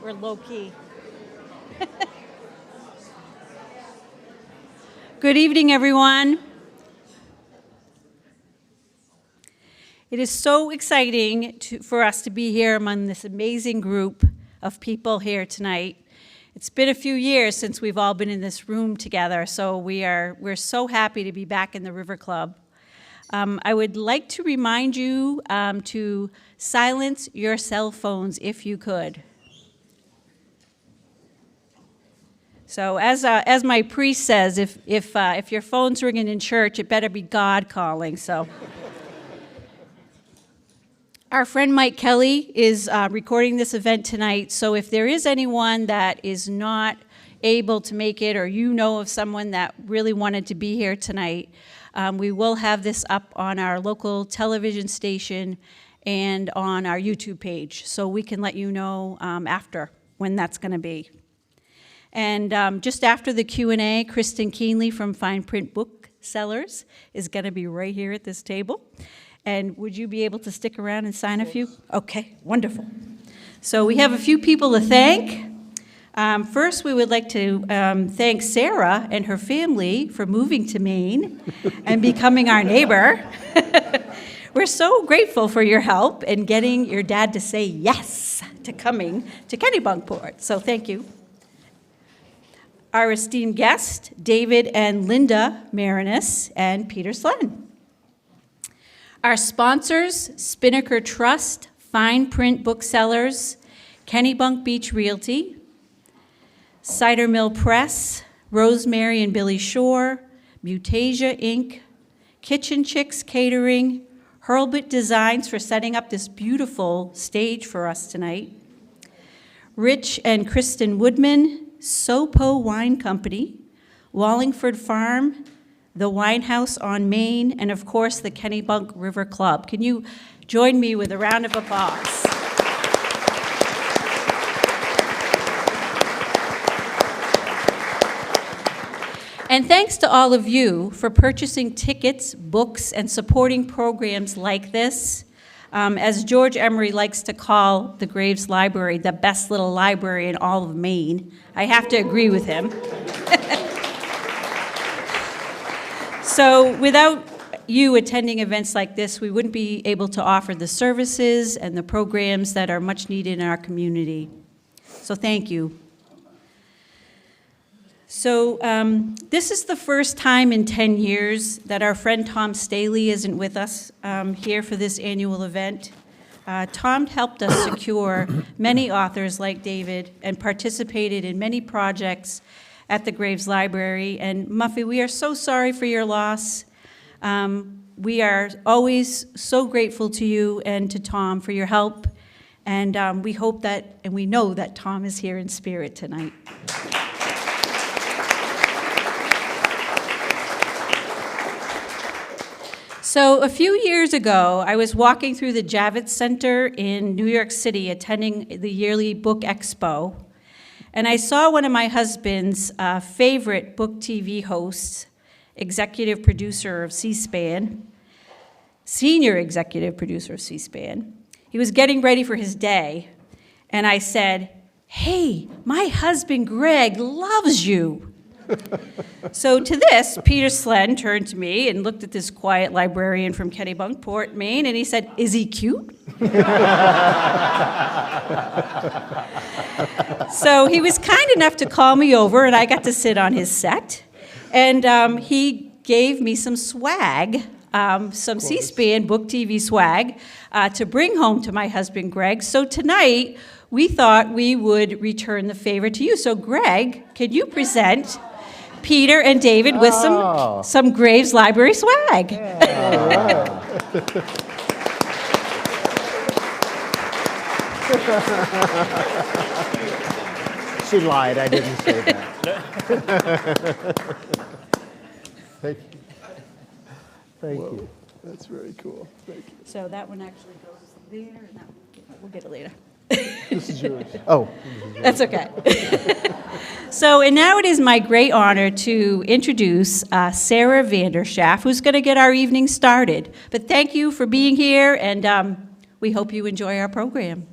We're low-key. Good evening, everyone. It is so exciting for us to be here among this amazing group of people here tonight. It's been a few years since we've all been in this room together, so we're so happy to be back in the River Club. I would like to remind you to silence your cell phones if you could. So as my priest says, if your phone's ringing in church, it better be God calling. So, our friend Mike Kelly is recording this event tonight. So if there is anyone that is not able to make it, or you know of someone that really wanted to be here tonight, we will have this up on our local television station and on our YouTube page, so we can let you know after when that's going to be. And just after the Q&A, Kristen Keenley from Fine Print Booksellers is going to be right here at this table. And would you be able to stick around and sign a few? Okay, wonderful. So we have a few people to thank. First, we would like to thank Sarah and her family for moving to Maine and becoming our neighbor. We're so grateful for your help in getting your dad to say yes to coming to Kennebunkport. So thank you. Our esteemed guests, David and Linda Maraniss and Peter Slen. Our sponsors, Spinnaker Trust, Fine Print Booksellers, Kennebunk Beach Realty, Cider Mill Press, Rosemary and Billy Shore, Mutasia Inc., Kitchen Chicks Catering, Hurlbut Designs for setting up this beautiful stage for us tonight, Rich and Kristen Woodman, Sopo Wine Company, Wallingford Farm, the Wine House on Main, and of course the Kennebunk River Club. Can you join me with a round of applause? And thanks to all of you for purchasing tickets, books, and supporting programs like this. As George Emery likes to call the Graves Library the best little library in all of Maine. I have to agree with him. So without you attending events like this, we wouldn't be able to offer the services and the programs that are much needed in our community. So thank you. So this is the first time in 10 years that our friend Tom Staley isn't with us here for this annual event. Tom helped us secure many authors like David and participated in many projects at the Graves Library. And Muffy, we are so sorry for your loss. We are always so grateful to you and to Tom for your help. And we hope that, and we know that Tom is here in spirit tonight. So a few years ago, I was walking through the Javits Center in New York City attending the yearly book expo, and I saw one of my husband's favorite book TV hosts, executive producer of C-SPAN, senior executive producer of C-SPAN. He was getting ready for his day, and I said, "Hey, my husband Greg loves you." So to this, Peter Slen turned to me and looked at this quiet librarian from Kennebunkport, Maine, and he said, "Is he cute?" So he was kind enough to call me over, and I got to sit on his set. And he gave me some swag, some C-SPAN book TV swag, to bring home to my husband, Greg. So tonight, we thought we would return the favor to you. So Greg, can you present Peter and David with some Graves Library swag? Yeah. She lied, I didn't say that. Thank you. Thank you. That's very cool. Thank you. So that one actually goes there, and that one, we'll get it later. This is yours. Oh. That's okay. So, and now it is my great honor to introduce Sarah Vanderschaff, who's going to get our evening started. But thank you for being here, and we hope you enjoy our program.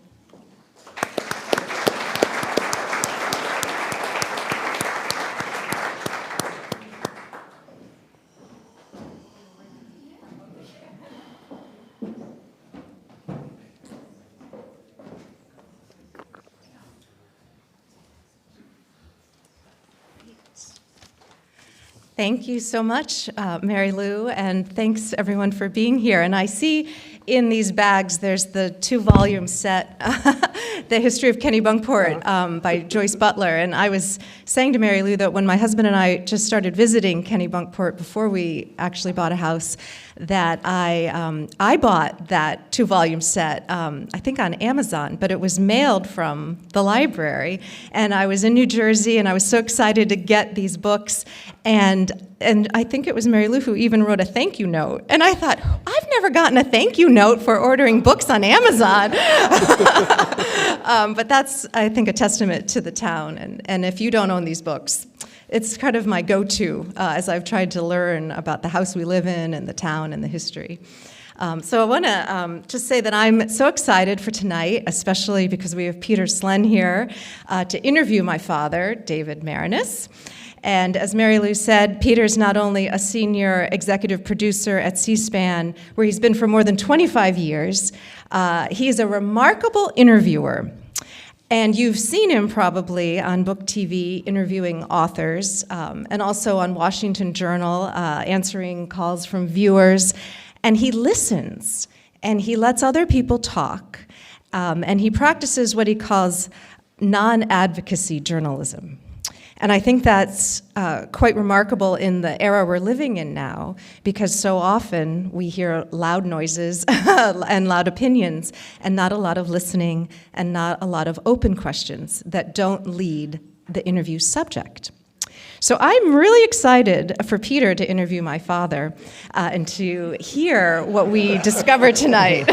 Thank you so much, Mary Lou, and thanks everyone for being here. And I see in these bags there's the 2-volume set, The History of Kennebunkport by Joyce Butler. And I was saying to Mary Lou that when my husband and I just started visiting Kennebunkport before we actually bought a house, that I bought that 2-volume set, I think on Amazon, but it was mailed from the library. And I was in New Jersey, and I was so excited to get these books. And I think it was Mary Lou who even wrote a thank you note. And I thought, I've never gotten a thank you note for ordering books on Amazon. But that's, I think, a testament to the town. And if you don't own these books, it's kind of my go-to as I've tried to learn about the house we live in and the town and the history. So I want to just say that I'm so excited for tonight, especially because we have Peter Slen here to interview my father, David Maraniss. And as Mary Lou said, Peter's not only a senior executive producer at C-SPAN, where he's been for more than 25 years, he's a remarkable interviewer. And you've seen him probably on Book TV interviewing authors, and also on Washington Journal answering calls from viewers. And he listens, and he lets other people talk, and he practices what he calls non-advocacy journalism. And I think that's quite remarkable in the era we're living in now, because so often we hear loud noises and loud opinions, and not a lot of listening, and not a lot of open questions that don't lead the interview subject. So I'm really excited for Peter to interview my father and to hear what we discover tonight.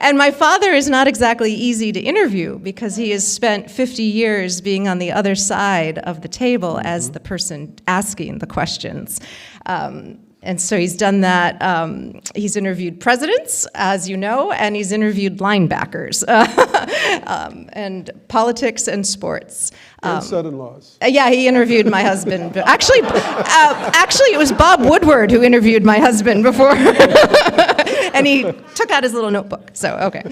And my father is not exactly easy to interview because he has spent 50 years being on the other side of the table as the person asking the questions. And so he's done that. He's interviewed presidents, as you know, and he's interviewed linebackers, and politics and sports. And son-in-laws. Yeah, he interviewed my husband. Actually, it was Bob Woodward who interviewed my husband before. And he took out his little notebook, so okay.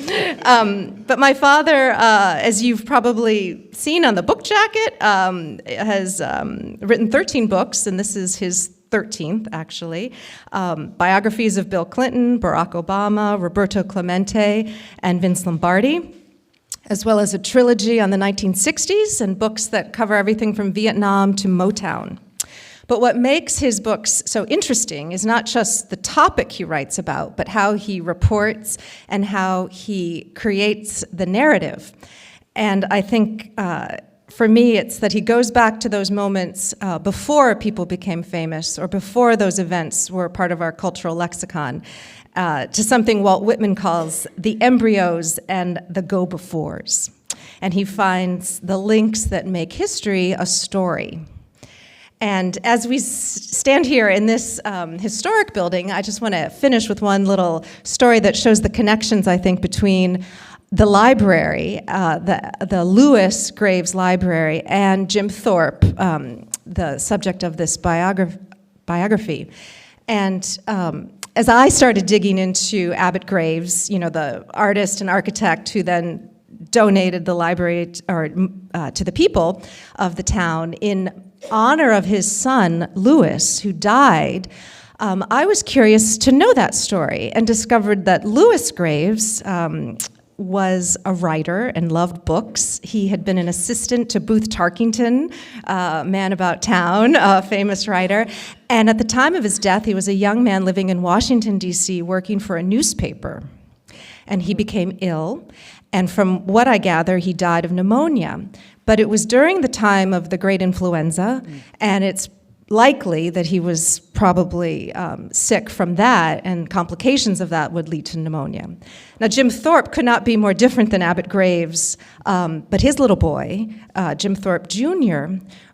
But my father, as you've probably seen on the book jacket, has written 13 books, and this is his 13th, actually. Biographies of Bill Clinton, Barack Obama, Roberto Clemente, and Vince Lombardi, as well as a trilogy on the 1960s and books that cover everything from Vietnam to Motown. But what makes his books so interesting is not just the topic he writes about, but how he reports and how he creates the narrative. And I think for me, it's that he goes back to those moments before people became famous or before those events were part of our cultural lexicon, to something Walt Whitman calls the embryos and the go-befores. And he finds the links that make history a story. And as we stand here in this historic building, I just want to finish with one little story that shows the connections, I think, between the library, the Lewis Graves Library, and Jim Thorpe, the subject of this biography. And as I started digging into Abbott Graves, you know, the artist and architect who then donated the library to the people of the town in honor of his son, Lewis, who died, I was curious to know that story and discovered that Lewis Graves was a writer and loved books. He had been an assistant to Booth Tarkington, Man About Town, a famous writer. And at the time of his death, he was a young man living in Washington, D.C., working for a newspaper. And he became ill. And from what I gather, he died of pneumonia. But it was during the time of the Great Influenza, and it's likely that he was probably sick from that, and complications of that would lead to pneumonia. Now, Jim Thorpe could not be more different than Abbott Graves, but his little boy, Jim Thorpe Jr.,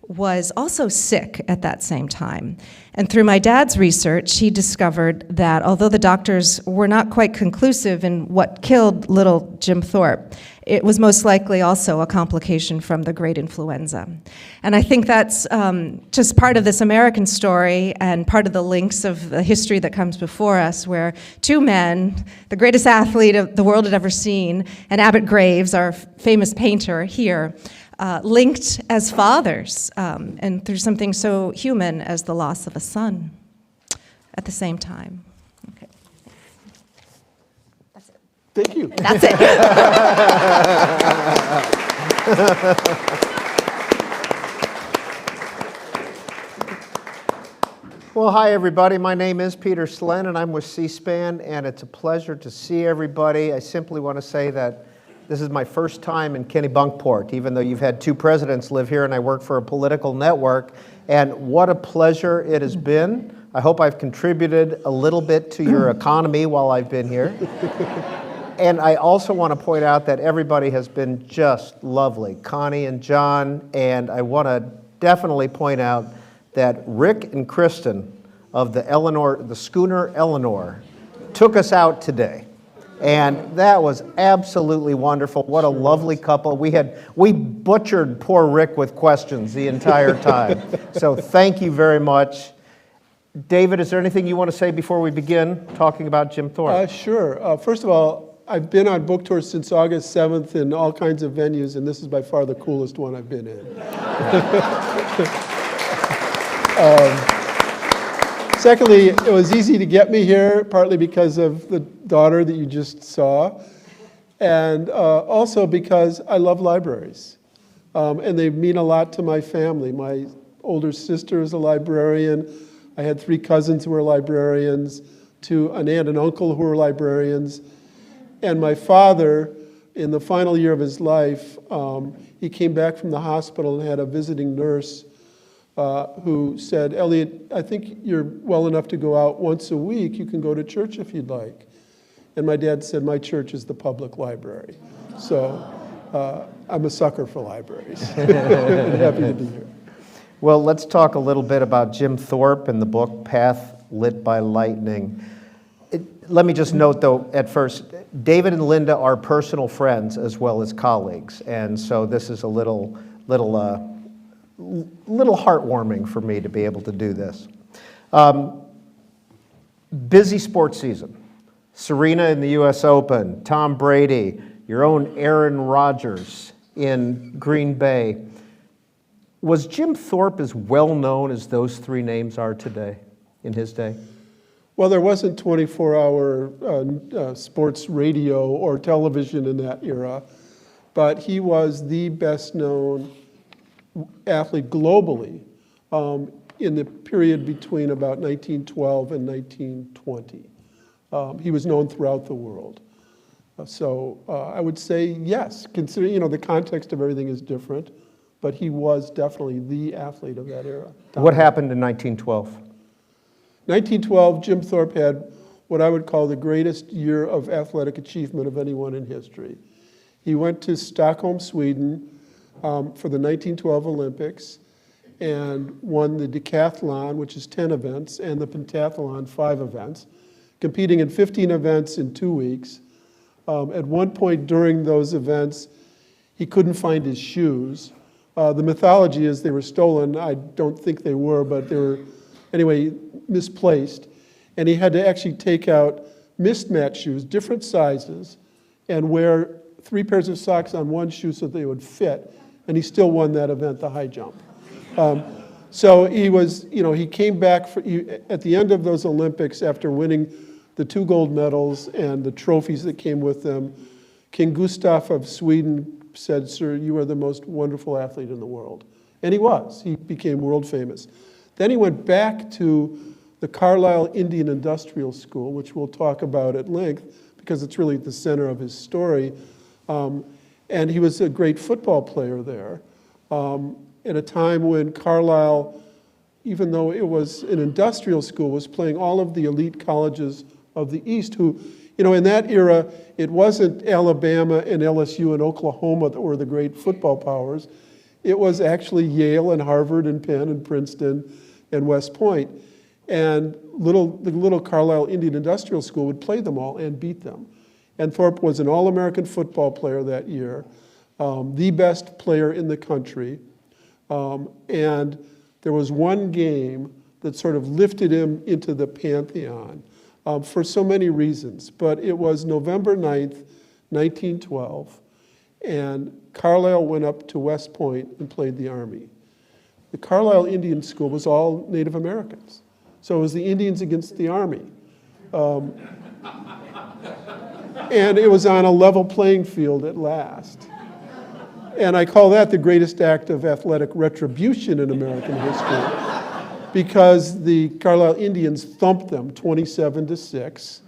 was also sick at that same time. And through my dad's research, he discovered that although the doctors were not quite conclusive in what killed little Jim Thorpe, it was most likely also a complication from the Great Influenza. And I think that's just part of this American story and part of the links of the history that comes before us, where two men, the greatest athlete the world had ever seen, and Abbott Graves, our famous painter here, linked as fathers, and through something so human as the loss of a son at the same time. Okay. That's it. Thank you. That's it. Well, hi, everybody. My name is Peter Slen, and I'm with C-SPAN, and it's a pleasure to see everybody. I simply want to say that this is my first time in Kennebunkport, even though you've had two presidents live here, and I work for a political network, and what a pleasure it has been. I hope I've contributed a little bit to your economy while I've been here. And I also want to point out that everybody has been just lovely, Connie and John, and I want to definitely point out that Rick and Kristen of the schooner Eleanor took us out today. And that was absolutely wonderful. What a lovely couple. We butchered poor Rick with questions the entire time. So thank you very much. David, is there anything you want to say before we begin talking about Jim Thorpe? Sure. First of all, I've been on book tours since August 7th in all kinds of venues, and this is by far the coolest one I've been in. Secondly, it was easy to get me here, partly because of the daughter that you just saw, and also because I love libraries. And they mean a lot to my family. My older sister is a librarian. I had 3 cousins who were librarians, an aunt and uncle who were librarians. And my father, in the final year of his life, he came back from the hospital and had a visiting nurse who said, "Elliot, I think you're well enough to go out once a week. You can go to church if you'd like." And my dad said, "My church is the public library." So I'm a sucker for libraries. Happy to be here. Well, let's talk a little bit about Jim Thorpe and the book Path Lit by Lightning. Let me just note, though, at first, David and Linda are personal friends as well as colleagues, and so this is a little heartwarming for me to be able to do this. Busy sports season. Serena in the U.S. Open, Tom Brady, your own Aaron Rodgers in Green Bay. Was Jim Thorpe as well known as those 3 names are today, in his day? Well, there wasn't 24-hour sports radio or television in that era, but he was the best-known athlete globally in the period between about 1912 and 1920. He was known throughout the world. So I would say yes, considering the context of everything is different, but he was definitely the athlete of that era. What happened in 1912? 1912, Jim Thorpe had what I would call the greatest year of athletic achievement of anyone in history. He went to Stockholm, Sweden for the 1912 Olympics and won the decathlon, which is 10 events, and the pentathlon, 5 events, competing in 15 events in 2 weeks. At one point during those events, he couldn't find his shoes. The mythology is they were stolen. I don't think they were, but they were, anyway, misplaced. And he had to actually take out mismatched shoes, different sizes, and wear 3 pairs of socks on one shoe so they would fit. And he still won that event, the high jump. So he came back at the end of those Olympics after winning the 2 gold medals and the trophies that came with them. King Gustav of Sweden said, "Sir, you are the most wonderful athlete in the world." And he was. He became world famous. Then he went back to the Carlisle Indian Industrial School, which we'll talk about at length because it's really the center of his story. And he was a great football player there at a time when Carlisle, even though it was an industrial school, was playing all of the elite colleges of the East who, in that era, it wasn't Alabama and LSU and Oklahoma that were the great football powers. It was actually Yale and Harvard and Penn and Princeton and West Point. And the little Carlisle Indian Industrial School would play them all and beat them. And Thorpe was an All-American football player that year, the best player in the country. And there was one game that sort of lifted him into the pantheon for so many reasons. But it was November 9th, 1912, and Carlisle went up to West Point and played the Army. The Carlisle Indian School was all Native Americans. So it was the Indians against the Army. And it was on a level playing field at last. And I call that the greatest act of athletic retribution in American history, because the Carlisle Indians thumped them 27-6.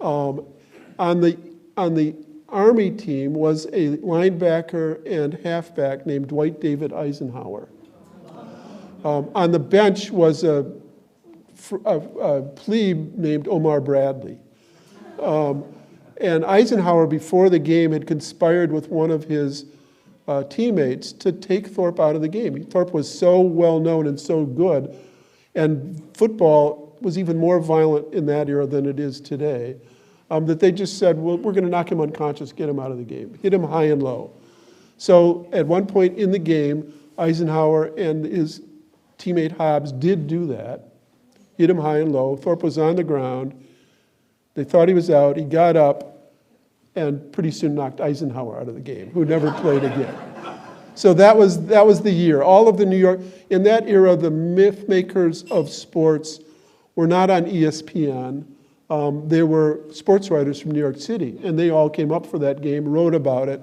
On the Army team was a linebacker and halfback named Dwight David Eisenhower. On the bench was a plebe named Omar Bradley. And Eisenhower, before the game, had conspired with one of his teammates to take Thorpe out of the game. Thorpe was so well known and so good, and football was even more violent in that era than it is today, that they just said, well, we're going to knock him unconscious, get him out of the game, hit him high and low. So at one point in the game, Eisenhower and his teammate Hobbs did do that, hit him high and low. Thorpe was on the ground. They thought he was out. He got up and pretty soon knocked Eisenhower out of the game, who never played again. So that was the year. All of the New York, in that era, the myth makers of sports were not on ESPN. They were sports writers from New York City, and they all came up for that game, wrote about it.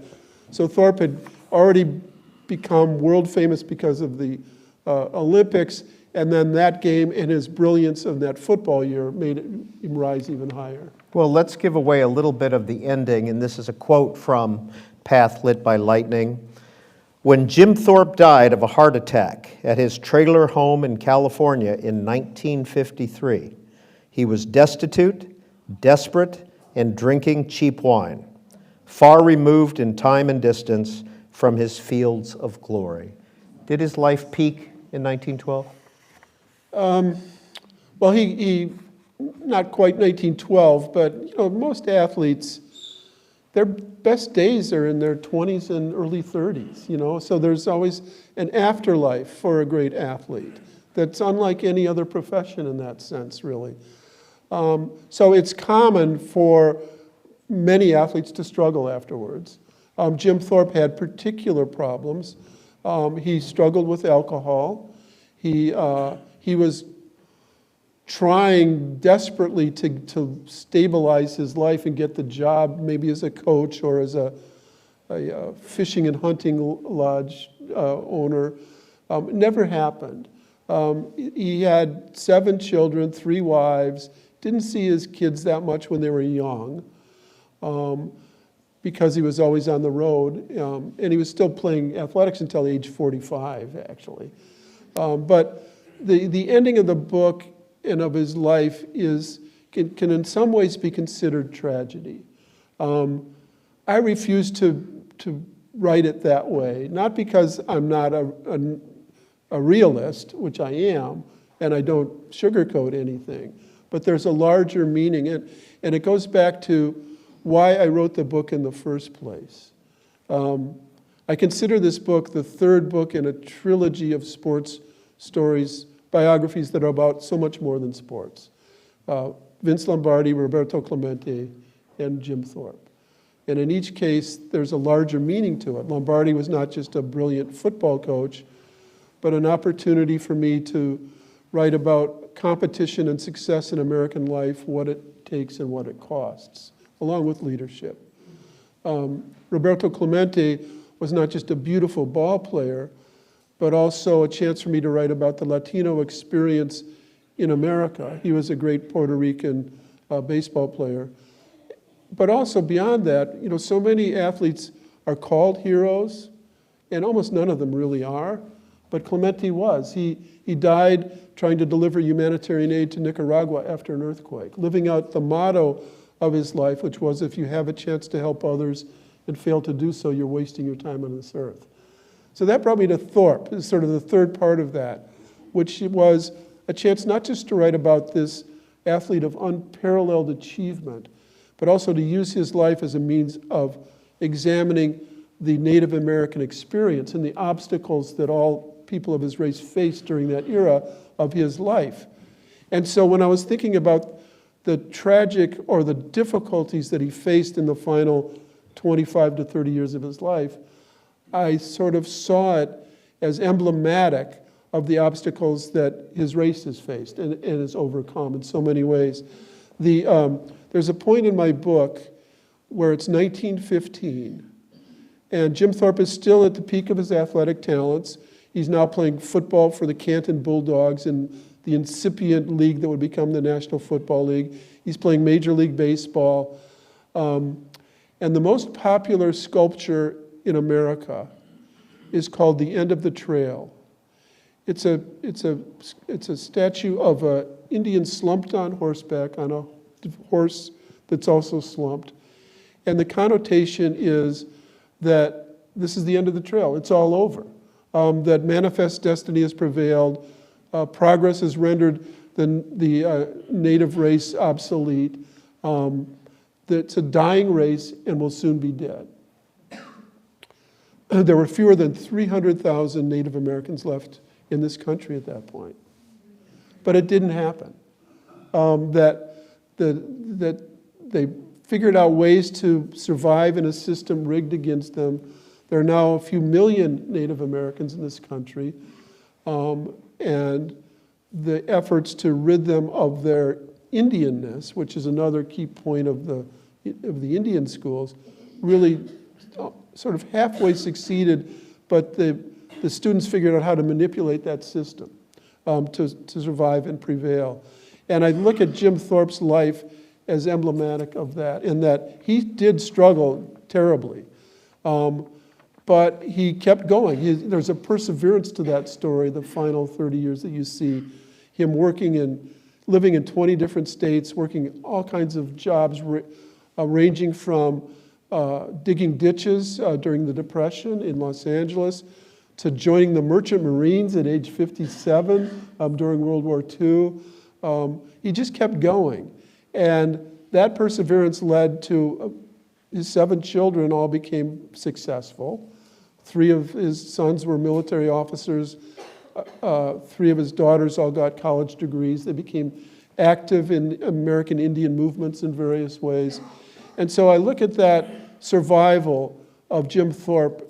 So Thorpe had already become world famous because of the Olympics, and then that game and his brilliance of that football year made him rise even higher. Well, let's give away a little bit of the ending, and this is a quote from Path Lit by Lightning. When Jim Thorpe died of a heart attack at his trailer home in California in 1953, he was destitute, desperate, and drinking cheap wine, far removed in time and distance from his fields of glory. Did his life peak in 1912? Well, he not quite 1912, but most athletes, their best days are in their 20s and early 30s, so there's always an afterlife for a great athlete that's unlike any other profession in that sense, really. So it's common for many athletes to struggle afterwards. Jim Thorpe had particular problems. He struggled with alcohol. He was trying desperately to stabilize his life and get the job, maybe as a coach or as a fishing and hunting lodge owner. It never happened. He had 7 children, 3 wives, didn't see his kids that much when they were young, because he was always on the road, and he was still playing athletics until age 45, actually. But the ending of the book and of his life can in some ways be considered tragedy. I refuse to write it that way, not because I'm not a realist, which I am, and I don't sugarcoat anything, but there's a larger meaning, and it goes back to why I wrote the book in the first place. I consider this book the 3rd book in a trilogy of sports stories, biographies that are about so much more than sports. Vince Lombardi, Roberto Clemente, and Jim Thorpe. And in each case, there's a larger meaning to it. Lombardi was not just a brilliant football coach, but an opportunity for me to write about competition and success in American life, what it takes and what it costs, along with leadership. Roberto Clemente was not just a beautiful ball player, but also a chance for me to write about the Latino experience in America. He was a great Puerto Rican baseball player. But also beyond that, so many athletes are called heroes, and almost none of them really are, but Clemente was. He died trying to deliver humanitarian aid to Nicaragua after an earthquake, living out the motto of his life, which was, if you have a chance to help others and fail to do so, you're wasting your time on this earth. So that brought me to Thorpe, is sort of the 3rd part of that, which was a chance not just to write about this athlete of unparalleled achievement, but also to use his life as a means of examining the Native American experience and the obstacles that all people of his race faced during that era of his life. And so when I was thinking about the tragic or the difficulties that he faced in the final 25 to 30 years of his life, I sort of saw it as emblematic of the obstacles that his race has faced and has overcome in so many ways. There's a point in my book where it's 1915, and Jim Thorpe is still at the peak of his athletic talents. He's now playing football for the Canton Bulldogs in the incipient league that would become the National Football League. He's playing Major League Baseball. And the most popular sculpture in America is called The End of the Trail. It's a statue of an Indian slumped on horseback on a horse that's also slumped. And the connotation is that this is the end of the trail. It's all over. That manifest destiny has prevailed. Progress has rendered the native race obsolete. That it's a dying race and will soon be dead. There were fewer than 300,000 Native Americans left in this country at that point. But it didn't happen. That they figured out ways to survive in a system rigged against them. There are now a few million Native Americans in this country, and the efforts to rid them of their Indianness, which is another key point of the Indian schools, really sort of halfway succeeded, but the students figured out how to manipulate that system to survive and prevail. And I look at Jim Thorpe's life as emblematic of that, in that he did struggle terribly, but he kept going. There's a perseverance to that story, the final 30 years that you see him living in 20 different states, working all kinds of jobs, ranging from digging ditches during the Depression in Los Angeles to joining the Merchant Marines at age 57 during World War II. He just kept going. And that perseverance led to his 7 children all became successful. 3 of his sons were military officers. 3 of his daughters all got college degrees. They became active in American Indian movements in various ways. And so I look at that survival of Jim Thorpe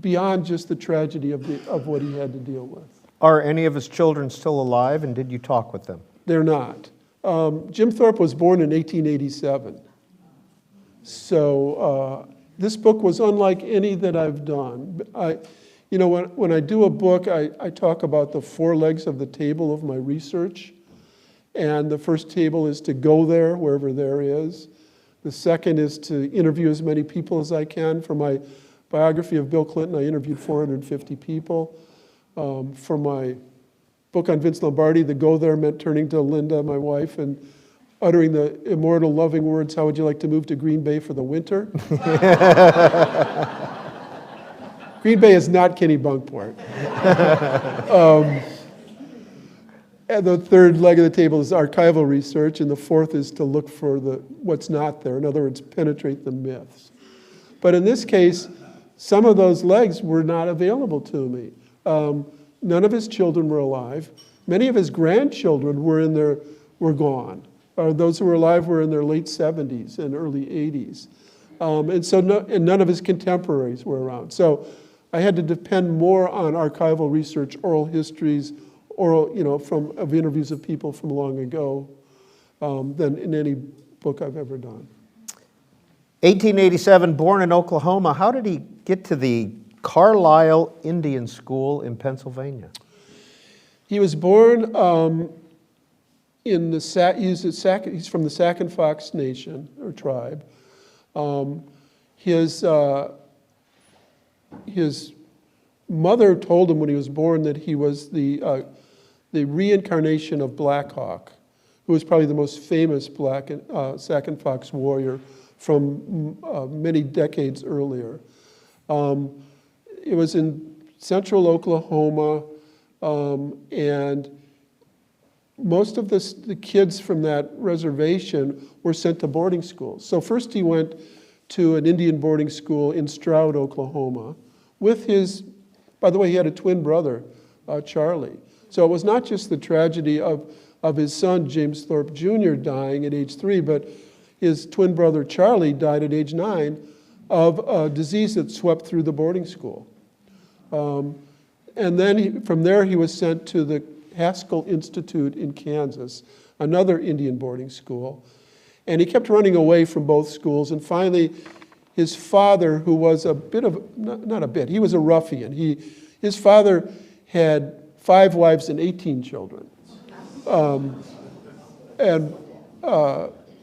beyond just the tragedy of what he had to deal with. Are any of his children still alive, and did you talk with them? They're not. Jim Thorpe was born in 1887. So this book was unlike any that I've done. When I do a book, I talk about the 4 legs of the table of my research. And the first table is to go there, wherever there is. The second is to interview as many people as I can. For my biography of Bill Clinton, I interviewed 450 people. For my book on Vince Lombardi, the go there meant turning to Linda, my wife, and uttering the immortal loving words, "How would you like to move to Green Bay for the winter?" Green Bay is not Kennebunkport. And the third leg of the table is archival research, and the fourth is to look for what's not there. In other words, penetrate the myths. But in this case, some of those legs were not available to me. None of his children were alive. Many of his grandchildren were gone. Those who were alive were in their late 70s and early 80s. And none of his contemporaries were around. So I had to depend more on archival research, oral histories, of interviews of people from long ago than in any book I've ever done. 1887, born in Oklahoma. How did he get to the Carlisle Indian School in Pennsylvania? He was born he's from the Sac and Fox Nation, or tribe. His mother told him when he was born that he was the reincarnation of Black Hawk, who was probably the most famous Sac and Fox warrior from many decades earlier. It was in central Oklahoma, and most of the kids from that reservation were sent to boarding schools. So first he went to an Indian boarding school in Stroud, Oklahoma, with by the way, he had a twin brother, Charlie. So it was not just the tragedy of his son, James Thorpe Jr., dying at age 3, but his twin brother, Charlie, died at age 9 of a disease that swept through the boarding school. And then from there he was sent to the Haskell Institute in Kansas, another Indian boarding school. And he kept running away from both schools, and finally his father, who was a bit of, not a bit, he was a ruffian. His father had 5 wives and 18 children.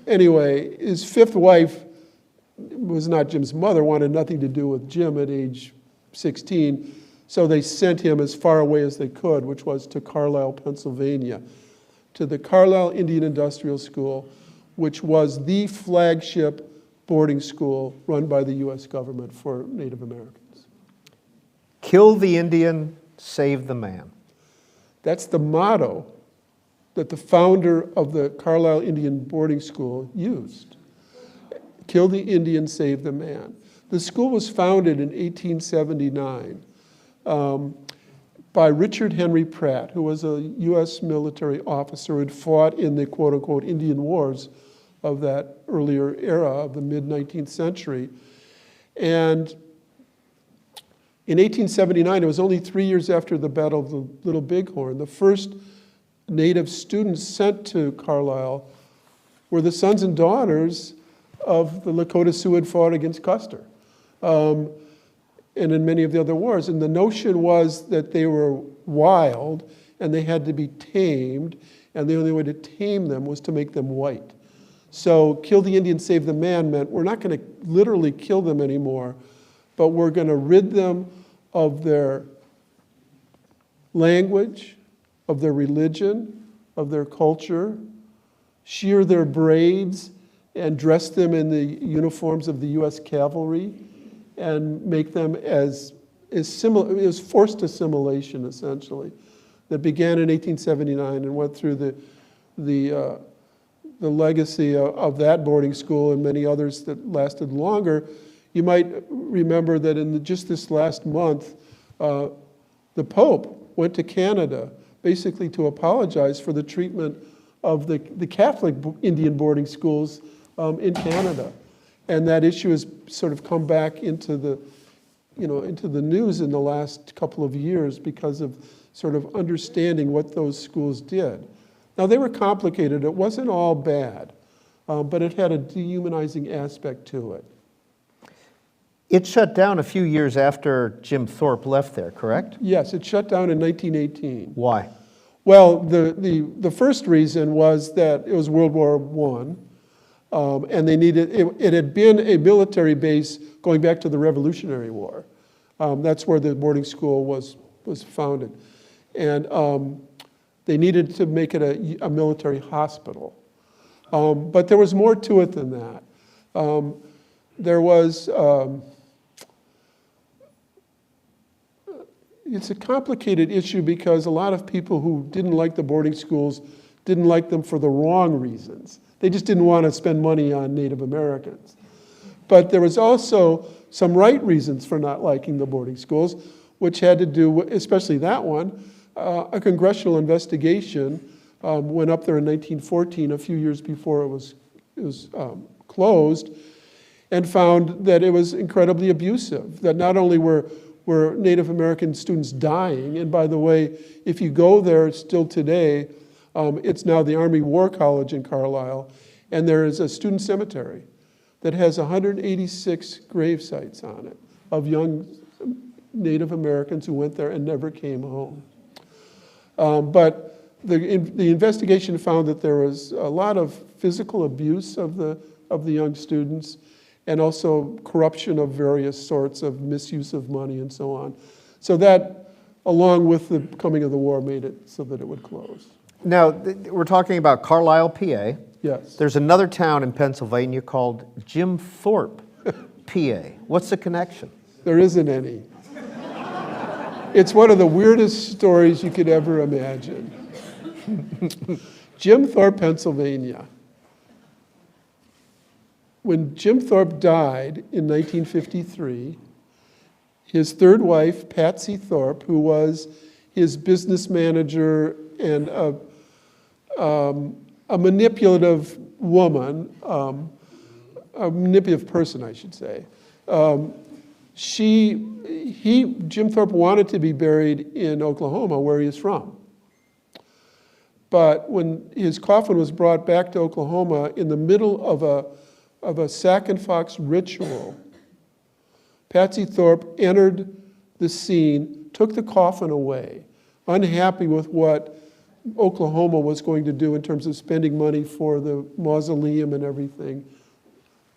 Anyway, his 5th wife was not Jim's mother, wanted nothing to do with Jim at age 16, so they sent him as far away as they could, which was to Carlisle, Pennsylvania, to the Carlisle Indian Industrial School, which was the flagship boarding school run by the U.S. government for Native Americans. Kill the Indian, save the man. That's the motto that the founder of the Carlisle Indian Boarding School used. Kill the Indian, save the man. The school was founded in 1879 by Richard Henry Pratt, who was a U.S. military officer who had fought in the quote-unquote Indian Wars of that earlier era of the mid-19th century. And in 1879, it was only 3 years after the Battle of the Little Bighorn, the first Native students sent to Carlisle were the sons and daughters of the Lakota Sioux had fought against Custer, and in many of the other wars. And the notion was that they were wild and they had to be tamed, and the only way to tame them was to make them white. So kill the Indian, save the man meant we're not going to literally kill them anymore, but we're going to rid them of their language, of their religion, of their culture, shear their braids, and dress them in the uniforms of the U.S. cavalry, and make them as similar. It was forced assimilation, essentially, that began in 1879 and went through the legacy of that boarding school and many others that lasted longer. You might remember that in just this last month, the Pope went to Canada basically to apologize for the treatment of the Catholic Indian boarding schools in Canada. And that issue has sort of come back into the news in the last couple of years because of sort of understanding what those schools did. Now, they were complicated. It wasn't all bad, but it had a dehumanizing aspect to it. It shut down a few years after Jim Thorpe left there, correct? Yes, it shut down in 1918. Why? Well, the first reason was that it was World War I, and they needed, it had been a military base going back to the Revolutionary War. That's where the boarding school was founded. And they needed to make it a military hospital. But there was more to it than that. There was, it's a complicated issue because a lot of people who didn't like the boarding schools didn't like them for the wrong reasons. They just didn't want to spend money on Native Americans. But there was also some right reasons for not liking the boarding schools, which had to do with, especially that one, a congressional investigation went up there in 1914, a few years before it was closed, and found that it was incredibly abusive, that not only were Native American students dying, and by the way, if you go there still today, it's now the Army War College in Carlisle, and there is a student cemetery that has 186 grave sites on it of young Native Americans who went there and never came home. But the investigation found that there was a lot of physical abuse of the young students, and also corruption of various sorts of misuse of money and so on. So that, along with the coming of the war, made it so that it would close. Now, we're talking about Carlisle, PA. Yes. There's another town in Pennsylvania called Jim Thorpe, PA. What's the connection? There isn't any. It's one of the weirdest stories you could ever imagine. Jim Thorpe, Pennsylvania. When Jim Thorpe died in 1953, his third wife, Patsy Thorpe, who was his business manager and a manipulative woman, a manipulative person, I should say, Jim Thorpe wanted to be buried in Oklahoma, where he is from. But when his coffin was brought back to Oklahoma in the middle of a sack and fox ritual, Patsy Thorpe entered the scene, took the coffin away, unhappy with what Oklahoma was going to do in terms of spending money for the mausoleum and everything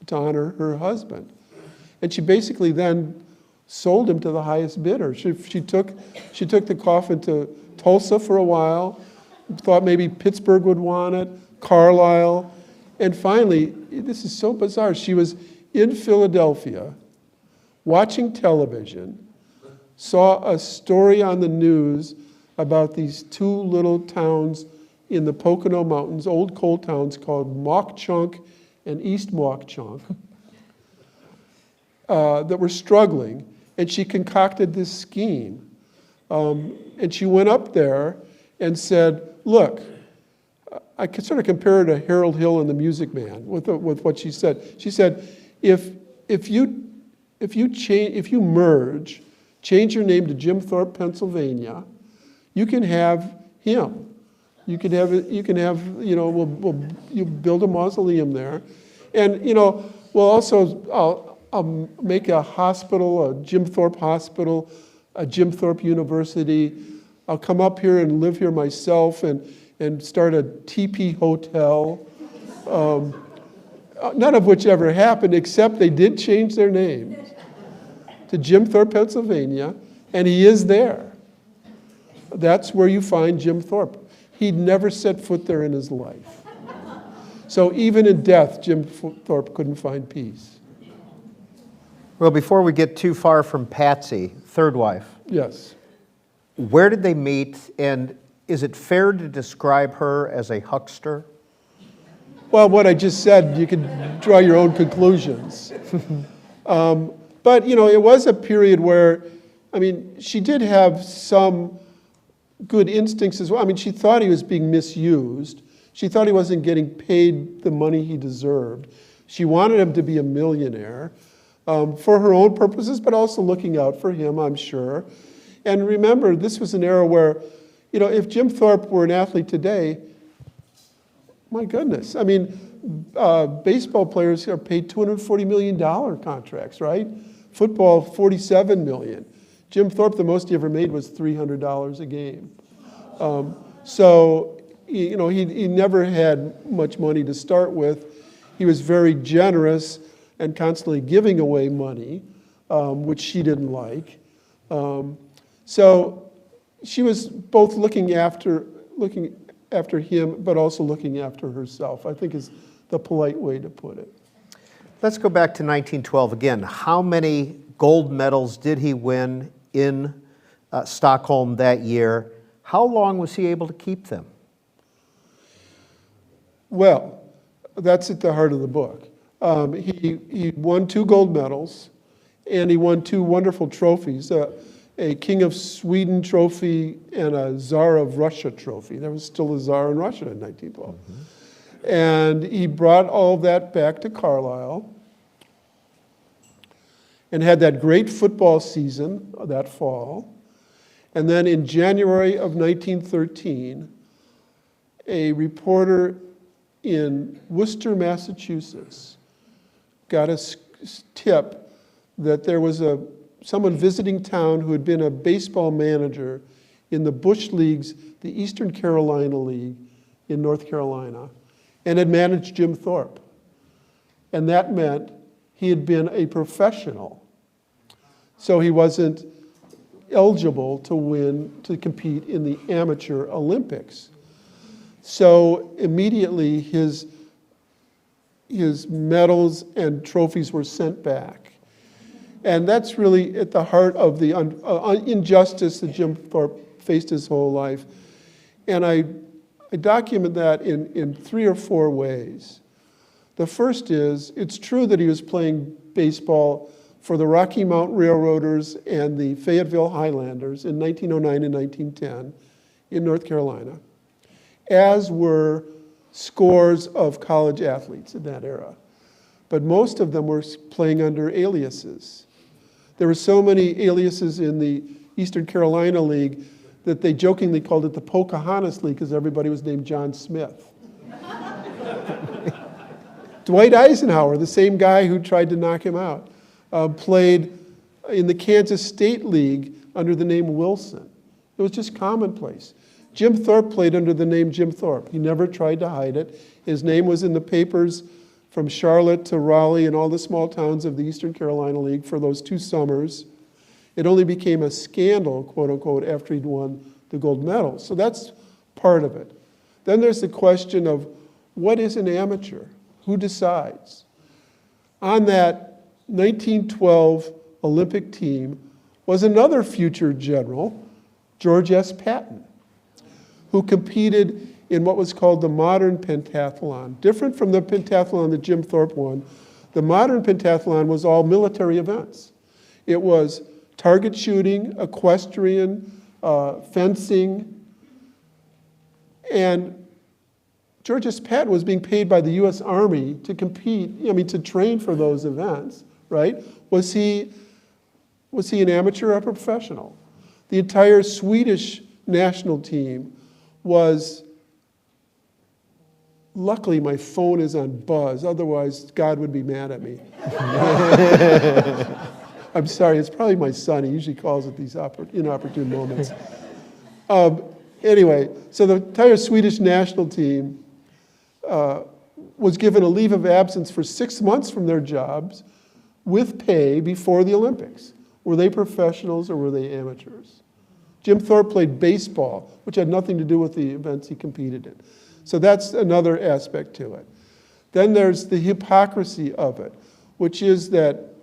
to honor her husband. And she basically then sold him to the highest bidder. She took the coffin to Tulsa for a while, thought maybe Pittsburgh would want it, Carlisle, and finally, this is so bizarre, she was in Philadelphia watching television, saw a story on the news about these two little towns in the Pocono Mountains, old coal towns called Mauch Chunk and East Mauch Chunk, that were struggling, and she concocted this scheme. And she went up there and said, look, I could sort of compare her to Harold Hill in The Music Man with what she said. She said, if you merge, change your name to Jim Thorpe, Pennsylvania, you can have him. You can have, you build a mausoleum there. And, we'll also, I'll make a hospital, a Jim Thorpe Hospital, a Jim Thorpe University. I'll come up here and live here myself and start a TP hotel. None of which ever happened, except they did change their name to Jim Thorpe, Pennsylvania, and he is there. That's where you find Jim Thorpe. He'd never set foot there in his life. So even in death, Jim Thorpe couldn't find peace. Well, before we get too far from Patsy, third wife, Yes. where did they meet, and is it fair to describe her as a huckster? Well, what I just said, you can draw your own conclusions. But, it was a period where, she did have some good instincts as well. She thought he was being misused. She thought he wasn't getting paid the money he deserved. She wanted him to be a millionaire for her own purposes, but also looking out for him, I'm sure. And remember, this was an era where, if Jim Thorpe were an athlete today, my goodness. Baseball players are paid $240 million contracts, right? Football, $47 million. Jim Thorpe, the most he ever made was $300 a game. So, he never had much money to start with. He was very generous and constantly giving away money, which she didn't like. So she was both looking after him, but also looking after herself, I think is the polite way to put it. Let's go back to 1912 again. How many gold medals did he win in Stockholm that year? How long was he able to keep them? Well, that's at the heart of the book. He won 2 gold medals, and he won 2 wonderful trophies, a King of Sweden trophy and a Tsar of Russia trophy. There was still a Tsar in Russia in 1912. Mm-hmm. And he brought all of that back to Carlisle and had that great football season that fall. And then in January of 1913, a reporter in Worcester, Massachusetts, got a tip that there was someone visiting town who had been a baseball manager in the Bush Leagues, the Eastern Carolina League in North Carolina, and had managed Jim Thorpe. And that meant he had been a professional. So he wasn't eligible to compete in the amateur Olympics. So immediately his medals and trophies were sent back. And that's really at the heart of the injustice that Jim Thorpe faced his whole life. And I document that in 3 or 4 ways. The first is, it's true that he was playing baseball for the Rocky Mountain Railroaders and the Fayetteville Highlanders in 1909 and 1910 in North Carolina, as were scores of college athletes in that era. but most of them were playing under aliases. There were so many aliases in the Eastern Carolina League that they jokingly called it the Pocahontas League because everybody was named John Smith. Dwight Eisenhower, the same guy who tried to knock him out, played in the Kansas State League under the name Wilson. It was just commonplace. Jim Thorpe played under the name Jim Thorpe. He never tried to hide it. His name was in the papers from Charlotte to Raleigh and all the small towns of the Eastern Carolina League for those 2 summers. It only became a scandal, quote unquote, after he'd won the gold medal. So that's part of it. Then there's the question of what is an amateur? Who decides? On that 1912 Olympic team was another future general, George S. Patton, who competed in what was called the modern pentathlon. Different from the pentathlon that Jim Thorpe won, the modern pentathlon was all military events. It was target shooting, equestrian, fencing, and George S. Patton was being paid by the U.S. Army to compete, to train for those events, right? Was he an amateur or a professional? The entire Swedish national team was, luckily my phone is on buzz, otherwise God would be mad at me. I'm sorry, it's probably my son. He usually calls at these inopportune moments. Anyway, so the entire Swedish national team was given a leave of absence for 6 months from their jobs with pay before the Olympics. Were they professionals or were they amateurs? Jim Thorpe played baseball, which had nothing to do with the events he competed in. So that's another aspect to it. Then there's the hypocrisy of it, which is that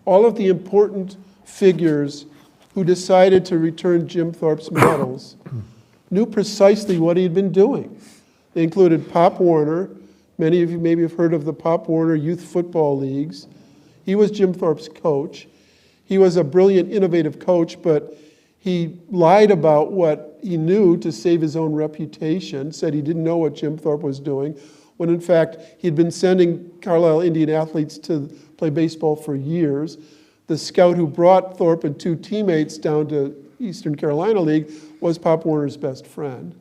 all of the important figures who decided to return Jim Thorpe's medals knew precisely what he had been doing. They included Pop Warner. Many of you maybe have heard of the Pop Warner Youth Football Leagues. He was Jim Thorpe's coach. He was a brilliant, innovative coach, but he lied about what he knew to save his own reputation, said he didn't know what Jim Thorpe was doing, when in fact he'd been sending Carlisle Indian athletes to play baseball for years. The scout who brought Thorpe and 2 teammates down to Eastern Carolina League was Pop Warner's best friend.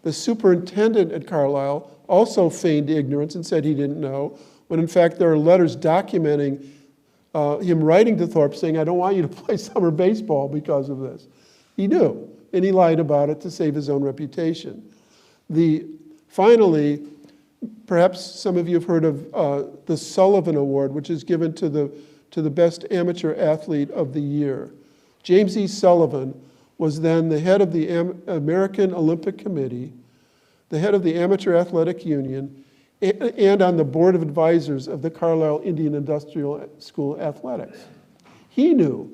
The superintendent at Carlisle also feigned ignorance and said he didn't know, when in fact there are letters documenting him writing to Thorpe saying, I don't want you to play summer baseball because of this. He knew, and he lied about it to save his own reputation. Finally, perhaps some of you have heard of the Sullivan Award, which is given to the best amateur athlete of the year. James E. Sullivan was then the head of the American Olympic Committee, the head of the Amateur Athletic Union, and on the board of advisors of the Carlisle Indian Industrial School Athletics. He knew,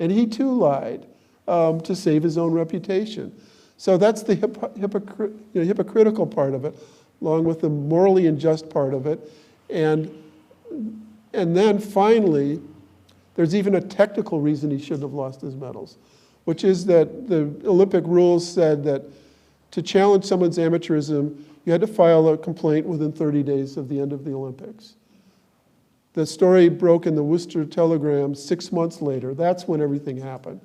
and he too lied to save his own reputation. So that's the hypocritical part of it, along with the morally unjust part of it. And then finally, there's even a technical reason he shouldn't have lost his medals, which is that the Olympic rules said that to challenge someone's amateurism, you had to file a complaint within 30 days of the end of the Olympics. The story broke in the Worcester Telegram 6 months later. That's when everything happened.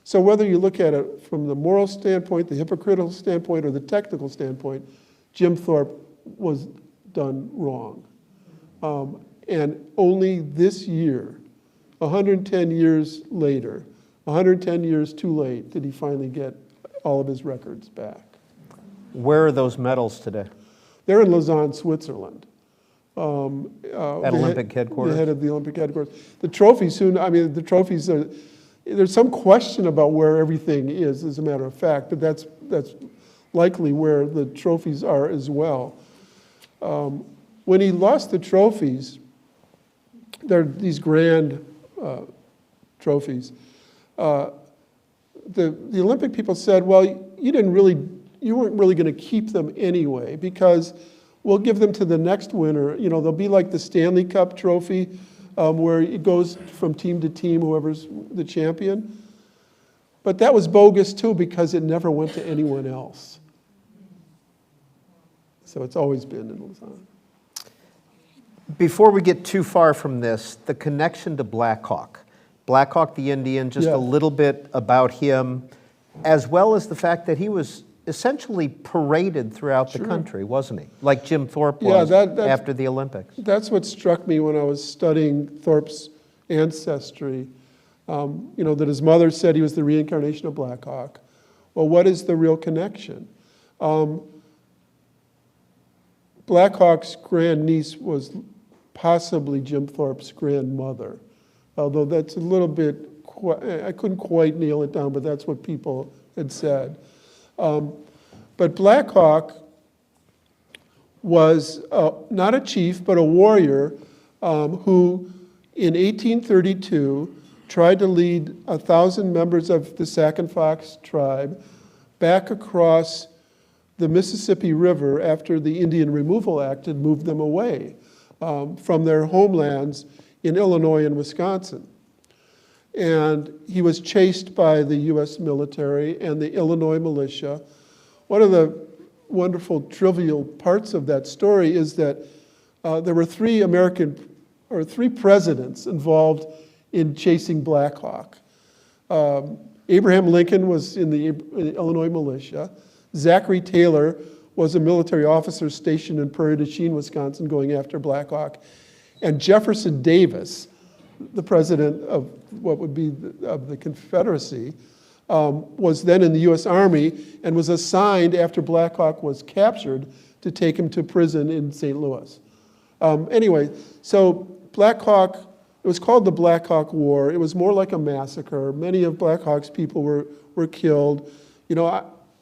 So whether you look at it from the moral standpoint, the hypocritical standpoint, or the technical standpoint, Jim Thorpe was done wrong. And only this year, 110 years later, 110 years too late, did he finally get all of his records back. Where are those medals today? They're in Lausanne, Switzerland. At Olympic headquarters? The head of the Olympic headquarters. The trophies, are, there's some question about where everything is, as a matter of fact, but that's likely where the trophies are as well. When he lost the trophies, they're these grand trophies. The Olympic people said, well, you weren't really going to keep them anyway, because we'll give them to the next winner. They'll be like the Stanley Cup trophy, where it goes from team to team, whoever's the champion. But that was bogus too, because it never went to anyone else. So it's always been in Lausanne. Before we get too far from this, the connection to Black Hawk. Black Hawk the Indian, just Yeah. a little bit about him, as well as the fact that he was essentially paraded throughout the country, wasn't he? Like Jim Thorpe Yeah, was that's- after the Olympics. That's what struck me when I was studying Thorpe's ancestry. That his mother said he was the reincarnation of Black Hawk. Well, what is the real connection? Black Hawk's grandniece was possibly Jim Thorpe's grandmother, although that's a little bit, I couldn't quite nail it down, but that's what people had said. But Black Hawk was not a chief, but a warrior who, in 1832, tried to lead 1,000 members of the Sac and Fox tribe back across the Mississippi River after the Indian Removal Act had moved them away from their homelands in Illinois and Wisconsin. And he was chased by the US military and the Illinois militia. One of the wonderful trivial parts of that story is that there were three presidents involved in chasing Black Hawk. Abraham Lincoln was in the Illinois militia. Zachary Taylor was a military officer stationed in Prairie du Chien, Wisconsin, going after Black Hawk. And Jefferson Davis, the president of what would be of the Confederacy, was then in the US Army and was assigned after Black Hawk was captured to take him to prison in St. Louis. Anyway, so Black Hawk, it was called the Black Hawk War. It was more like a massacre. Many of Black Hawk's people were killed.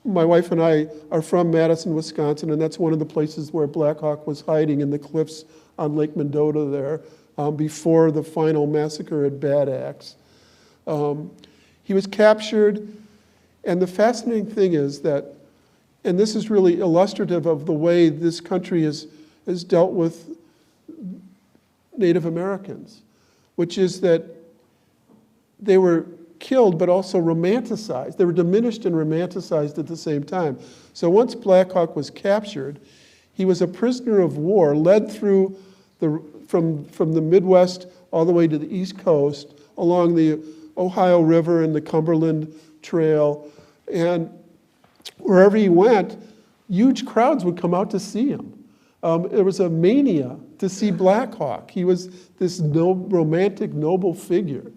My wife and I are from Madison, Wisconsin, and that's one of the places where Black Hawk was hiding, in the cliffs on Lake Mendota there, before the final massacre at Bad Axe. He was captured, and the fascinating thing is that, and this is really illustrative of the way this country has dealt with Native Americans, which is that they were killed but also romanticized. They were diminished and romanticized at the same time. So once Black Hawk was captured, he was a prisoner of war, led through from the Midwest all the way to the East Coast, along the Ohio River and the Cumberland Trail. And wherever he went, huge crowds would come out to see him. There was a mania to see Black Hawk. He was this romantic, noble figure.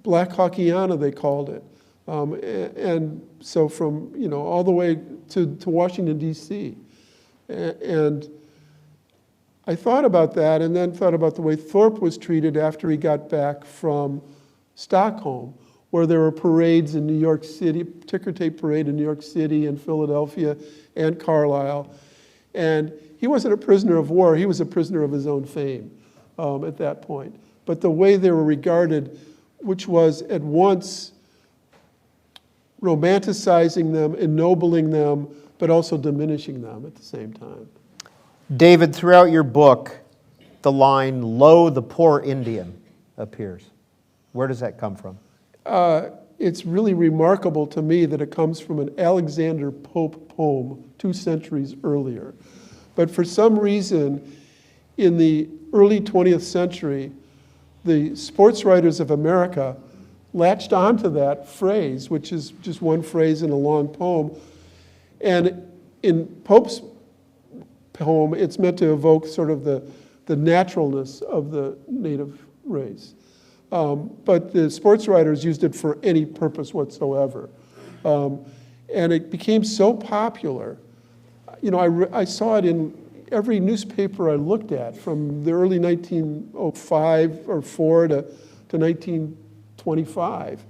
Black Hawkiana, they called it. And so from, all the way to Washington, D.C. And I thought about that, and then thought about the way Thorpe was treated after he got back from Stockholm, where there were parades in New York City, ticker tape parade in New York City and Philadelphia and Carlisle. And he wasn't a prisoner of war, he was a prisoner of his own fame at that point. But the way they were regarded, which was at once romanticizing them, ennobling them, but also diminishing them at the same time. David, throughout your book, the line, "Lo, the poor Indian," appears. Where does that come from? It's really remarkable to me that it comes from an Alexander Pope poem 2 centuries earlier. But for some reason, in the early 20th century, the sports writers of America latched onto that phrase, which is just one phrase in a long poem. And in Pope's poem, it's meant to evoke sort of the naturalness of the native race. But the sports writers used it for any purpose whatsoever. And it became so popular. I saw it in every newspaper I looked at from the early 1905 or 4 to 1925.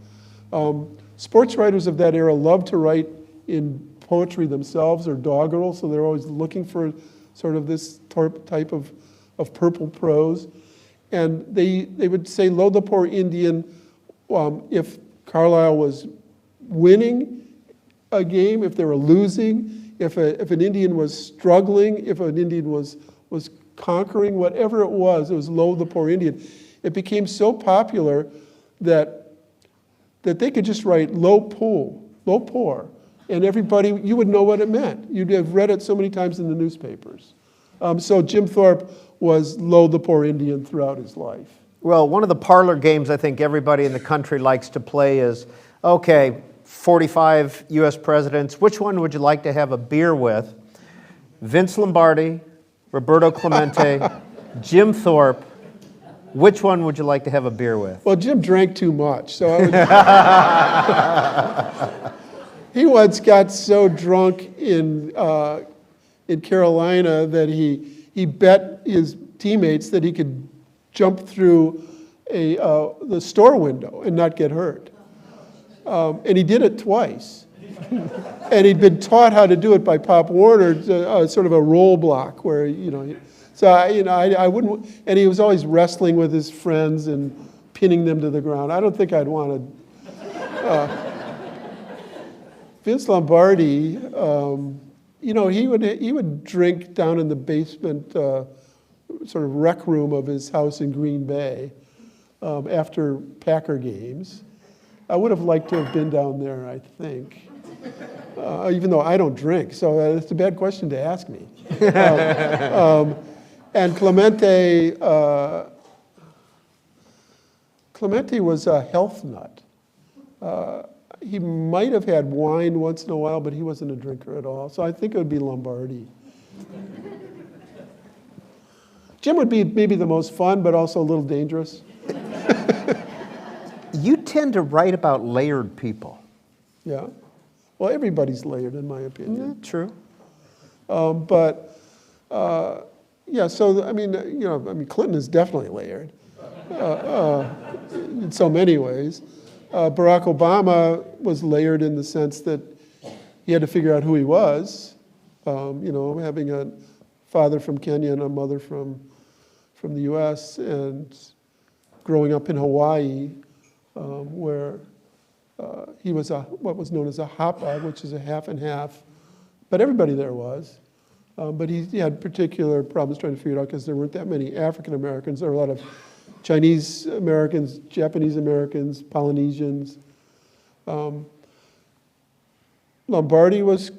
Sports writers of that era loved to write in poetry themselves or doggerel, so they're always looking for sort of this type of purple prose. And they would say, "Lo, the poor Indian," if Carlisle was winning a game, if they were losing, if an Indian was struggling, if an Indian was conquering, whatever it was "Lo, the poor Indian." It became so popular that they could just write "lo poor," and everybody, you would know what it meant. You'd have read it so many times in the newspapers. So Jim Thorpe was low the poor Indian throughout his life. Well, one of the parlor games I think everybody in the country likes to play is, okay, 45 U.S. presidents, which one would you like to have a beer with? Vince Lombardi, Roberto Clemente, Jim Thorpe. Which one would you like to have a beer with? Well, Jim drank too much, so I would... He once got so drunk in Carolina that he bet his teammates that he could jump through the store window and not get hurt. And he did it twice. And he'd been taught how to do it by Pop Warner, sort of a roll block where, so I wouldn't, and he was always wrestling with his friends and pinning them to the ground. I don't think I'd want to. Vince Lombardi, he would drink down in the basement sort of rec room of his house in Green Bay after Packer games. I would have liked to have been down there, I think, even though I don't drink, so it's a bad question to ask me. And Clemente was a health nut. He might have had wine once in a while, but he wasn't a drinker at all. So I think it would be Lombardi. Jim would be maybe the most fun, but also a little dangerous. You tend to write about layered people. Yeah. Well, everybody's layered, in my opinion. True. Yeah, so, Clinton is definitely layered in so many ways. Barack Obama was layered in the sense that he had to figure out who he was, having a father from Kenya and a mother from the U.S. and growing up in Hawaii, where he was what was known as a hapa, which is a half and half, but everybody there was. But he had particular problems trying to figure it out because there weren't that many African Americans. There were a lot of Chinese Americans, Japanese Americans, Polynesians. Lombardi was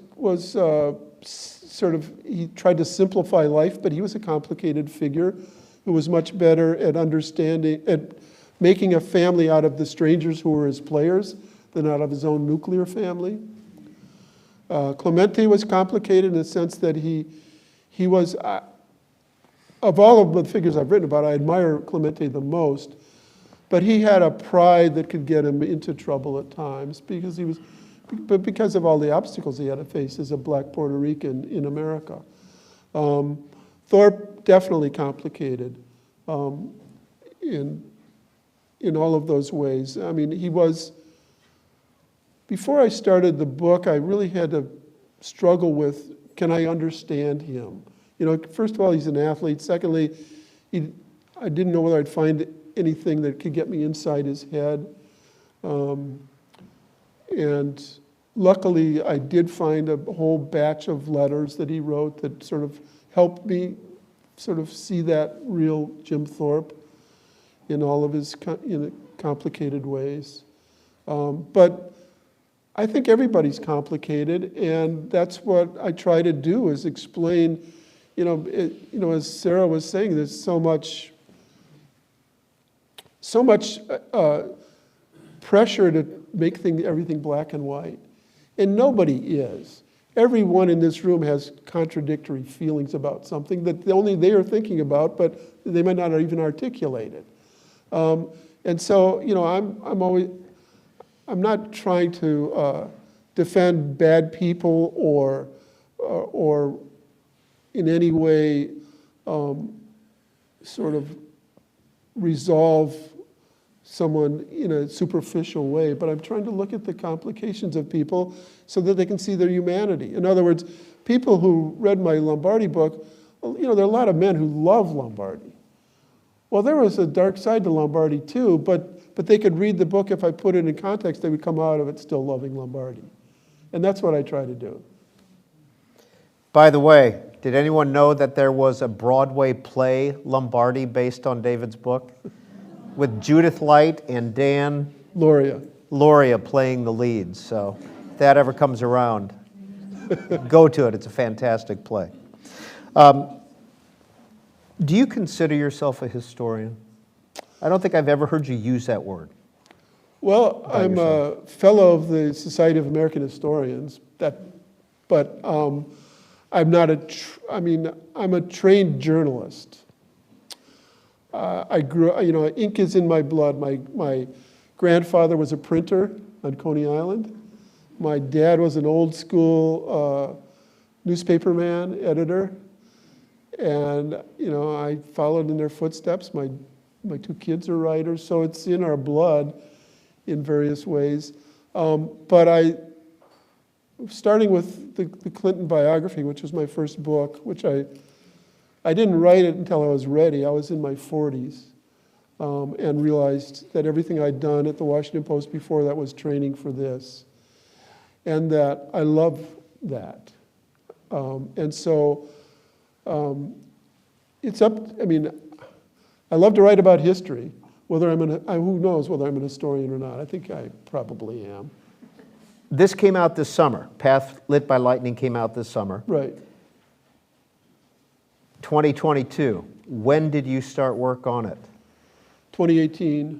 he tried to simplify life, but he was a complicated figure who was much better at making a family out of the strangers who were his players than out of his own nuclear family. Clemente was complicated in the sense that he was, of all of the figures I've written about, I admire Clemente the most, but he had a pride that could get him into trouble at times because of all the obstacles he had to face as a black Puerto Rican in America. Thorpe, definitely complicated in all of those ways. I mean, before I started the book, I really had to struggle with, can I understand him? First of all, he's an athlete. Secondly, I didn't know whether I'd find anything that could get me inside his head. And luckily, I did find a whole batch of letters that he wrote that sort of helped me sort of see that real Jim Thorpe in all of his complicated ways. But I think everybody's complicated, and that's what I try to do is explain, as Sarah was saying, there's so much pressure to make everything black and white. And nobody is. Everyone in this room has contradictory feelings about something that only they are thinking about, but they might not even articulate it. And so, I'm not trying to defend bad people or in any way sort of resolve someone in a superficial way, but I'm trying to look at the complications of people so that they can see their humanity. In other words, people who read my Lombardi book, there are a lot of men who love Lombardi. Well, there was a dark side to Lombardi too, but they could read the book. If I put it in context, they would come out of it still loving Lombardi. And that's what I try to do. By the way, did anyone know that there was a Broadway play, Lombardi, based on David's book? With Judith Light and Dan Loria playing the leads. So if that ever comes around, go to it. It's a fantastic play. Do you consider yourself a historian? I don't think I've ever heard you use that word. Well, I'm a fellow of the Society of American Historians, but I'm not I'm a trained journalist. I grew, ink is in my blood. My grandfather was a printer on Coney Island. My dad was an old school newspaperman, editor. And, I followed in their footsteps. My two kids are writers, so it's in our blood in various ways. But starting with the Clinton biography, which was my first book, which I didn't write it until I was ready. I was in my 40s and realized that everything I'd done at the Washington Post before that was training for this, and that I love that. And so it's I love to write about history. Whether who knows whether I'm an historian or not. I think I probably am. This came out this summer. Path Lit by Lightning came out this summer. Right. 2022. When did you start work on it? 2018.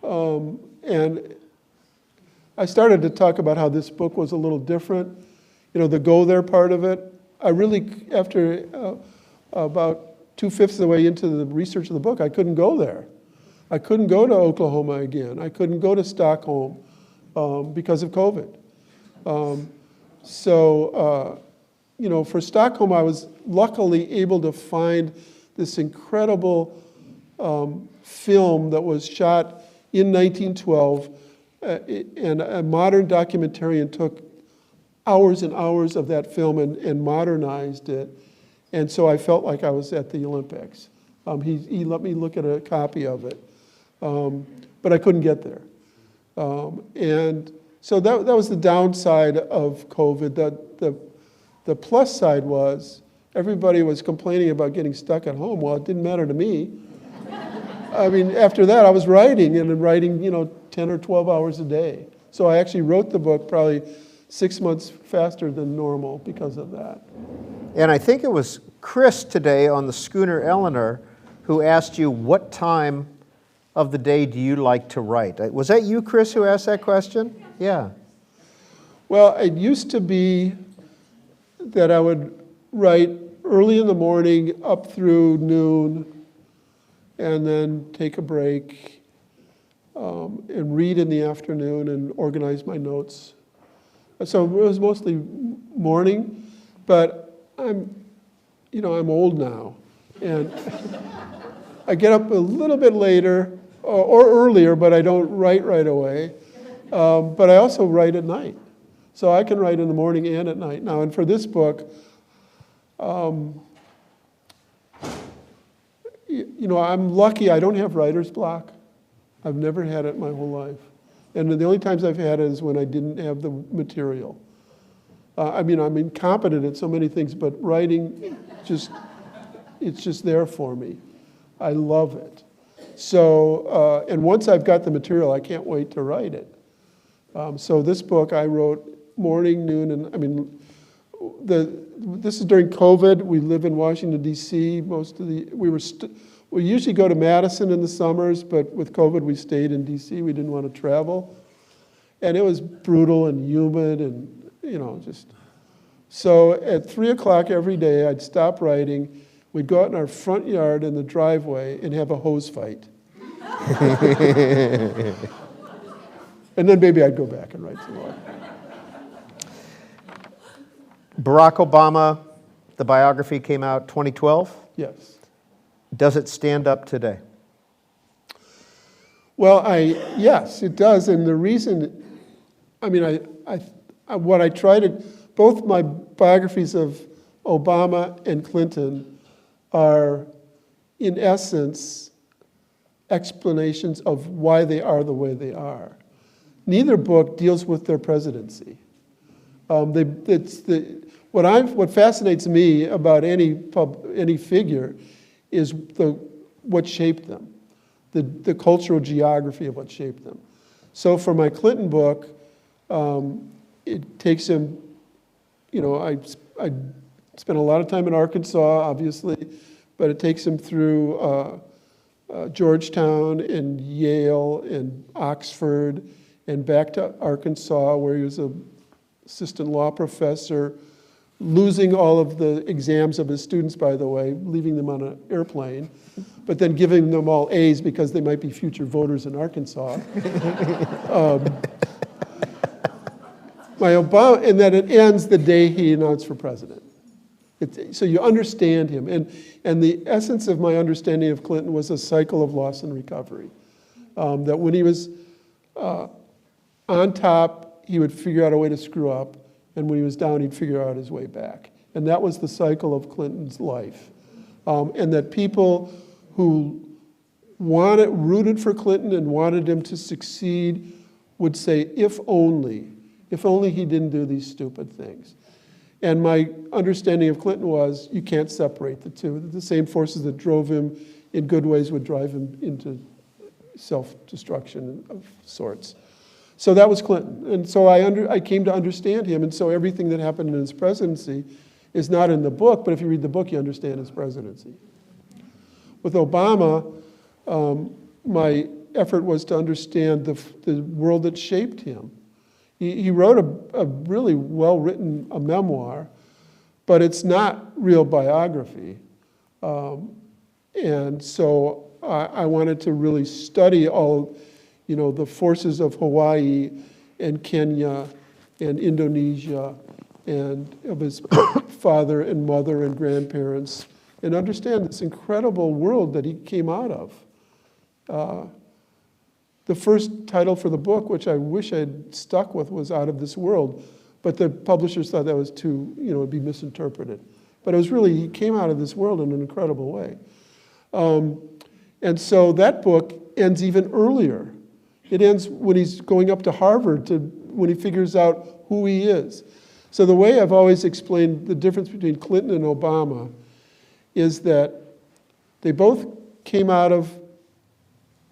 And I started to talk about how this book was a little different. The go there part of it. I really, after about 2/5 of the way into the research of the book, I couldn't go there. I couldn't go to Oklahoma again. I couldn't go to Stockholm because of COVID. For Stockholm, I was luckily able to find this incredible film that was shot in 1912, and a modern documentarian took hours and hours of that film and modernized it. And so I felt like I was at the Olympics. He let me look at a copy of it, but I couldn't get there. And so that was the downside of COVID. The plus side was everybody was complaining about getting stuck at home. Well, it didn't matter to me. After that, I was writing 10 or 12 hours a day. So I actually wrote the book probably 6 months faster than normal because of that. And I think it was Chris today on the schooner Eleanor who asked you, what time of the day do you like to write? Was that you, Chris, who asked that question? Yeah. Well, it used to be that I would write early in the morning up through noon and then take a break and read in the afternoon and organize my notes. So it was mostly morning, but I'm old now, and I get up a little bit later or earlier, but I don't write right away. But I also write at night, so I can write in the morning and at night now. And for this book, I'm lucky. I don't have writer's block. I've never had it my whole life. And the only times I've had it is when I didn't have the material. I'm incompetent at so many things, but writing, it's just there for me. I love it. So, and once I've got the material, I can't wait to write it. So this book I wrote morning, noon, and this is during COVID. We live in Washington, D.C. We usually go to Madison in the summers, but with COVID, we stayed in D.C. We didn't want to travel. And it was brutal and humid and, So at 3 o'clock every day, I'd stop writing. We'd go out in our front yard in the driveway and have a hose fight. And then maybe I'd go back and write some more. Barack Obama, the biography came out 2012. Yes. Does it stand up today? Well, yes, it does. And the reason, what I try to, both my biographies of Obama and Clinton are, in essence, explanations of why they are the way they are. Neither book deals with their presidency. What fascinates me about any figure is what shaped them, the cultural geography of what shaped them. So for my Clinton book, it takes him, I spent a lot of time in Arkansas, obviously, but it takes him through Georgetown and Yale and Oxford and back to Arkansas, where he was an assistant law professor, losing all of the exams of his students, by the way, leaving them on an airplane, but then giving them all A's because they might be future voters in Arkansas. And then it ends the day he announced for president. So you understand him. And the essence of my understanding of Clinton was a cycle of loss and recovery. That when he was on top, he would figure out a way to screw up. And when he was down, he'd figure out his way back. And that was the cycle of Clinton's life. And that people who rooted for Clinton and wanted him to succeed would say, if only he didn't do these stupid things. And my understanding of Clinton was you can't separate the two. The same forces that drove him in good ways would drive him into self-destruction of sorts. So that was Clinton. And so I came to understand him. And so everything that happened in his presidency is not in the book, but if you read the book, you understand his presidency. With Obama, my effort was to understand the world that shaped him. He wrote a really well-written memoir, but it's not real biography. And so I wanted to really study all, the forces of Hawaii and Kenya and Indonesia and of his father and mother and grandparents and understand this incredible world that he came out of. The first title for the book, which I wish I'd stuck with, was Out of This World, but the publishers thought that was too, it'd be misinterpreted. But it was really, he came out of this world in an incredible way. And so that book ends even earlier. It ends when he's going up to Harvard, when he figures out who he is. So the way I've always explained the difference between Clinton and Obama is that they both came out of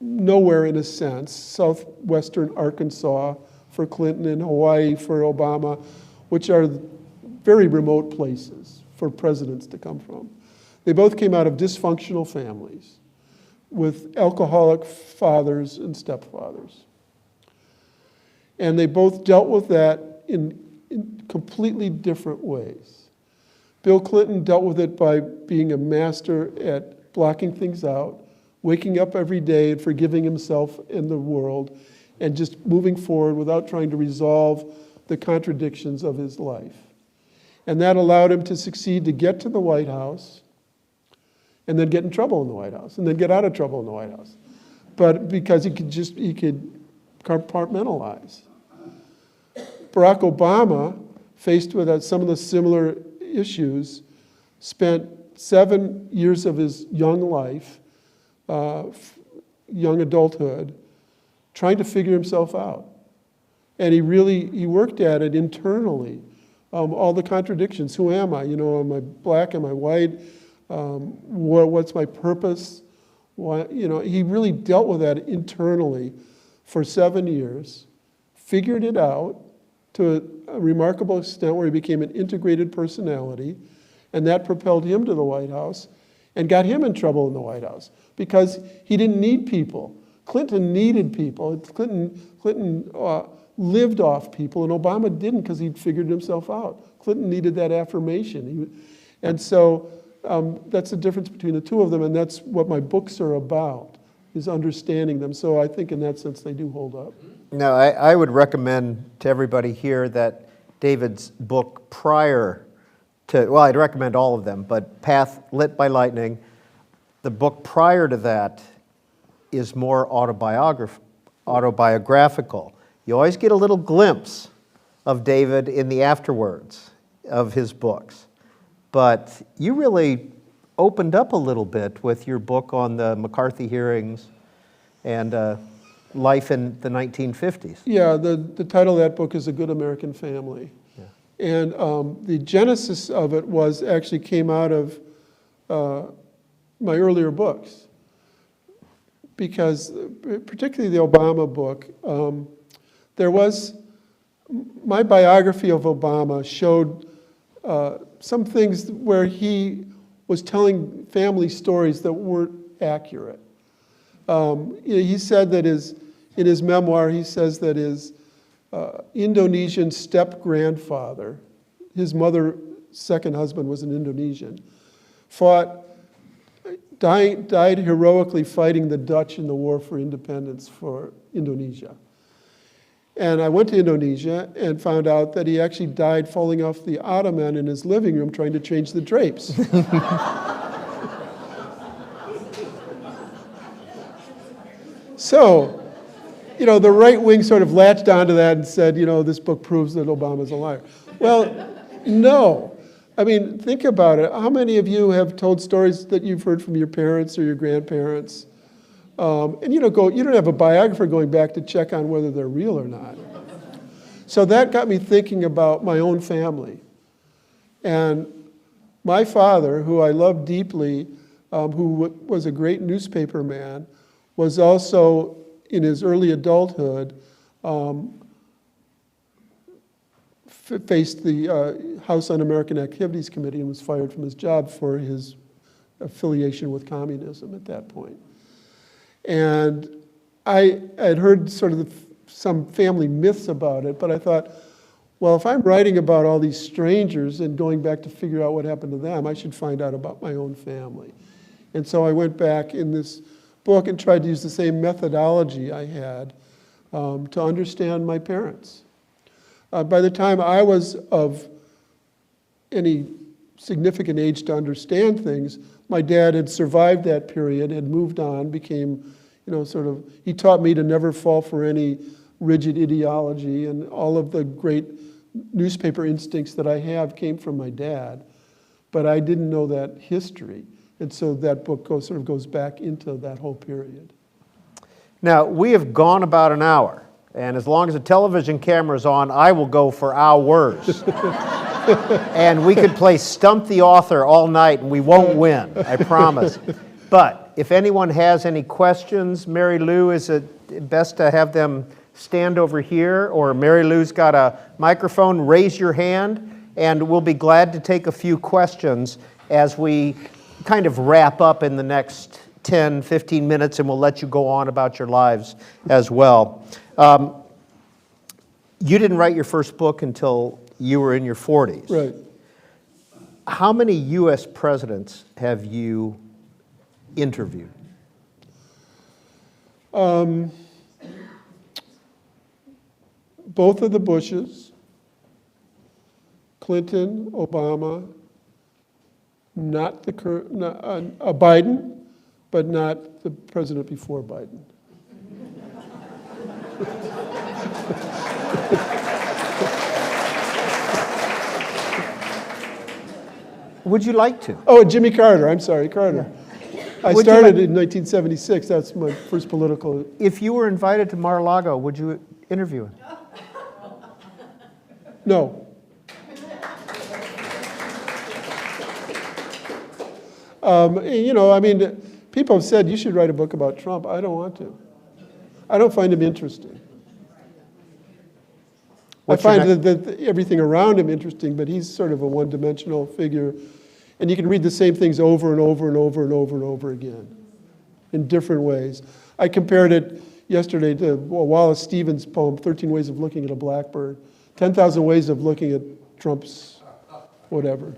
nowhere in a sense, southwestern Arkansas for Clinton and Hawaii for Obama, which are very remote places for presidents to come from. They both came out of dysfunctional families with alcoholic fathers and stepfathers. And they both dealt with that in completely different ways. Bill Clinton dealt with it by being a master at blocking things out, waking up every day and forgiving himself and the world, and just moving forward without trying to resolve the contradictions of his life. And that allowed him to succeed, to get to the White House, and then get in trouble in the White House, and then get out of trouble in the White House. But because he could compartmentalize. Barack Obama, faced with some of the similar issues, spent 7 years of his young life, young adulthood, trying to figure himself out. And he worked at it internally. All the contradictions. Who am I? Am I black? Am I white? What's my purpose? Why, he really dealt with that internally for 7 years, figured it out to a remarkable extent where he became an integrated personality, and that propelled him to the White House and got him in trouble in the White House because he didn't need people. Clinton needed people. Clinton lived off people, and Obama didn't because he'd figured himself out. Clinton needed that affirmation. And so that's the difference between the two of them, and that's what my books are about, is understanding them. So I think in that sense they do hold up. No, I would recommend to everybody here that David's book prior to, well, I'd recommend all of them, but Path Lit by Lightning, the book prior to that is more autobiographical. You always get a little glimpse of David in the afterwords of his books. But you really opened up a little bit with your book on the McCarthy hearings and life in the 1950s. Yeah, the title of that book is A Good American Family. Yeah. And the genesis of it came out of my earlier books. Because particularly the Obama book, my biography of Obama showed some things where he was telling family stories that weren't accurate. He said that in his memoir, he says that his Indonesian step-grandfather, his mother's second husband was an Indonesian, died heroically fighting the Dutch in the war for independence for Indonesia. And I went to Indonesia and found out that he actually died falling off the ottoman in his living room trying to change the drapes. So, the right wing sort of latched onto that and said, this book proves that Obama's a liar. Well, no. I mean, think about it. How many of you have told stories that you've heard from your parents or your grandparents? And you don't have a biographer going back to check on whether they're real or not. So that got me thinking about my own family. And my father, who I loved deeply, who was a great newspaper man, was also, in his early adulthood, faced the House Un-American Activities Committee and was fired from his job for his affiliation with communism at that point. And I had heard sort of some family myths about it, but I thought, well, if I'm writing about all these strangers and going back to figure out what happened to them, I should find out about my own family. And so I went back in this book and tried to use the same methodology I had to understand my parents. By the time I was of any significant age to understand things, my dad had survived that period, had moved on, became, he taught me to never fall for any rigid ideology, and all of the great newspaper instincts that I have came from my dad. But I didn't know that history. And so that book goes back into that whole period. Now, we have gone about an hour, and as long as the television camera's on, I will go for hours. And we could play Stump the Author all night, and we won't win, I promise. But if anyone has any questions, Mary Lou, is it best to have them stand over here? Or Mary Lou's got a microphone, raise your hand, and we'll be glad to take a few questions as we kind of wrap up in the next 10, 15 minutes, and we'll let you go on about your lives as well. You didn't write your first book until you were in your 40s. Right. How many U.S. presidents have you interviewed? Both of the Bushes, Clinton, Obama, not the current, Biden, but not the president before Biden. Would you like to? Oh, Jimmy Carter. I'm sorry, Carter. Yeah. I started in 1976. That's my first political. If you were invited to Mar-a-Lago, would you interview him? No. People have said you should write a book about Trump. I don't want to. I don't find him interesting. I find that everything around him interesting, but he's sort of a one-dimensional figure. And you can read the same things over and over and over and over and over again in different ways. I compared it yesterday to Wallace Stevens' poem, 13 Ways of Looking at a Blackbird, 10,000 ways of looking at Trump's whatever.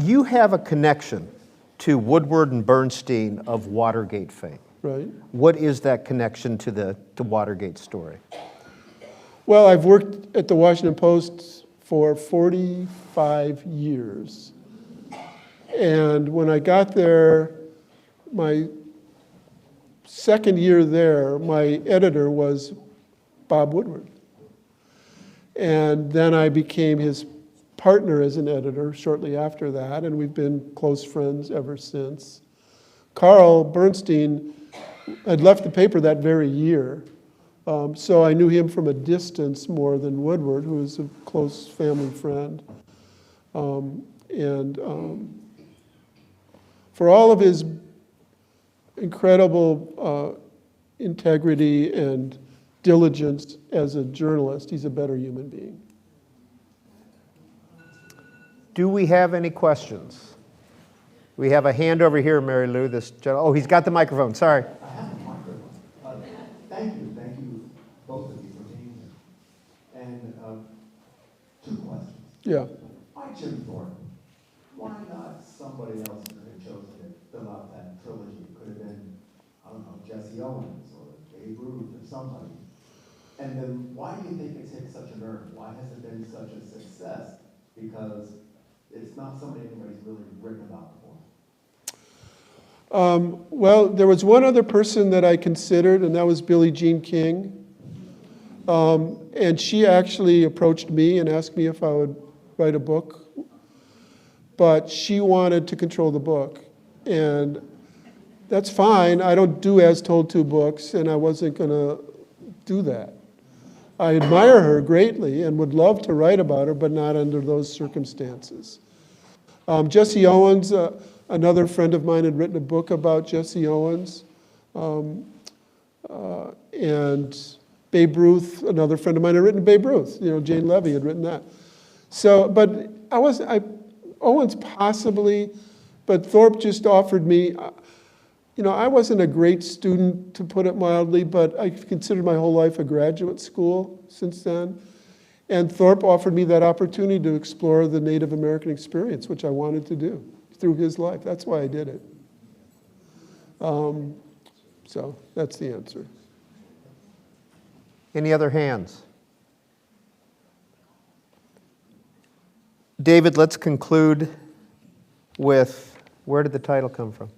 You have a connection to Woodward and Bernstein of Watergate fame. Right. What is that connection to the Watergate story? Well, I've worked at the Washington Post for 45 years. And when I got there, my second year there, my editor was Bob Woodward. And then I became his partner as an editor shortly after that, and we've been close friends ever since. Carl Bernstein had left the paper that very year, so I knew him from a distance more than Woodward, who was a close family friend. For all of his incredible integrity and diligence as a journalist, he's a better human being. Do we have any questions? We have a hand over here, Mary Lou. Oh, he's got the microphone. Sorry. I have a microphone. Thank you, both of you, for being here. And two questions. Yeah. Why Jim Thorpe? Why not somebody else who could have chosen to fill out that trilogy? It could have been, I don't know, Jesse Owens or Babe Ruth or somebody. And then why do you think it's hit such a nerve? Why has it been such a success? Because it's not somebody anybody's really written about before. Well, there was one other person that I considered, and that was Billie Jean King. And she actually approached me and asked me if I would write a book. But she wanted to control the book. And that's fine. I don't do As Told To books, and I wasn't going to do that. I admire her greatly and would love to write about her, but not under those circumstances. Jesse Owens, another friend of mine, had written a book about Jesse Owens. And Babe Ruth, another friend of mine, had written Babe Ruth. Jane Levy had written that. So, but Owens possibly, but Thorpe just offered me, I wasn't a great student, to put it mildly, but I considered my whole life a graduate school since then. And Thorpe offered me that opportunity to explore the Native American experience, which I wanted to do through his life. That's why I did it. So that's the answer. Any other hands? David, let's conclude with, where did the title come from?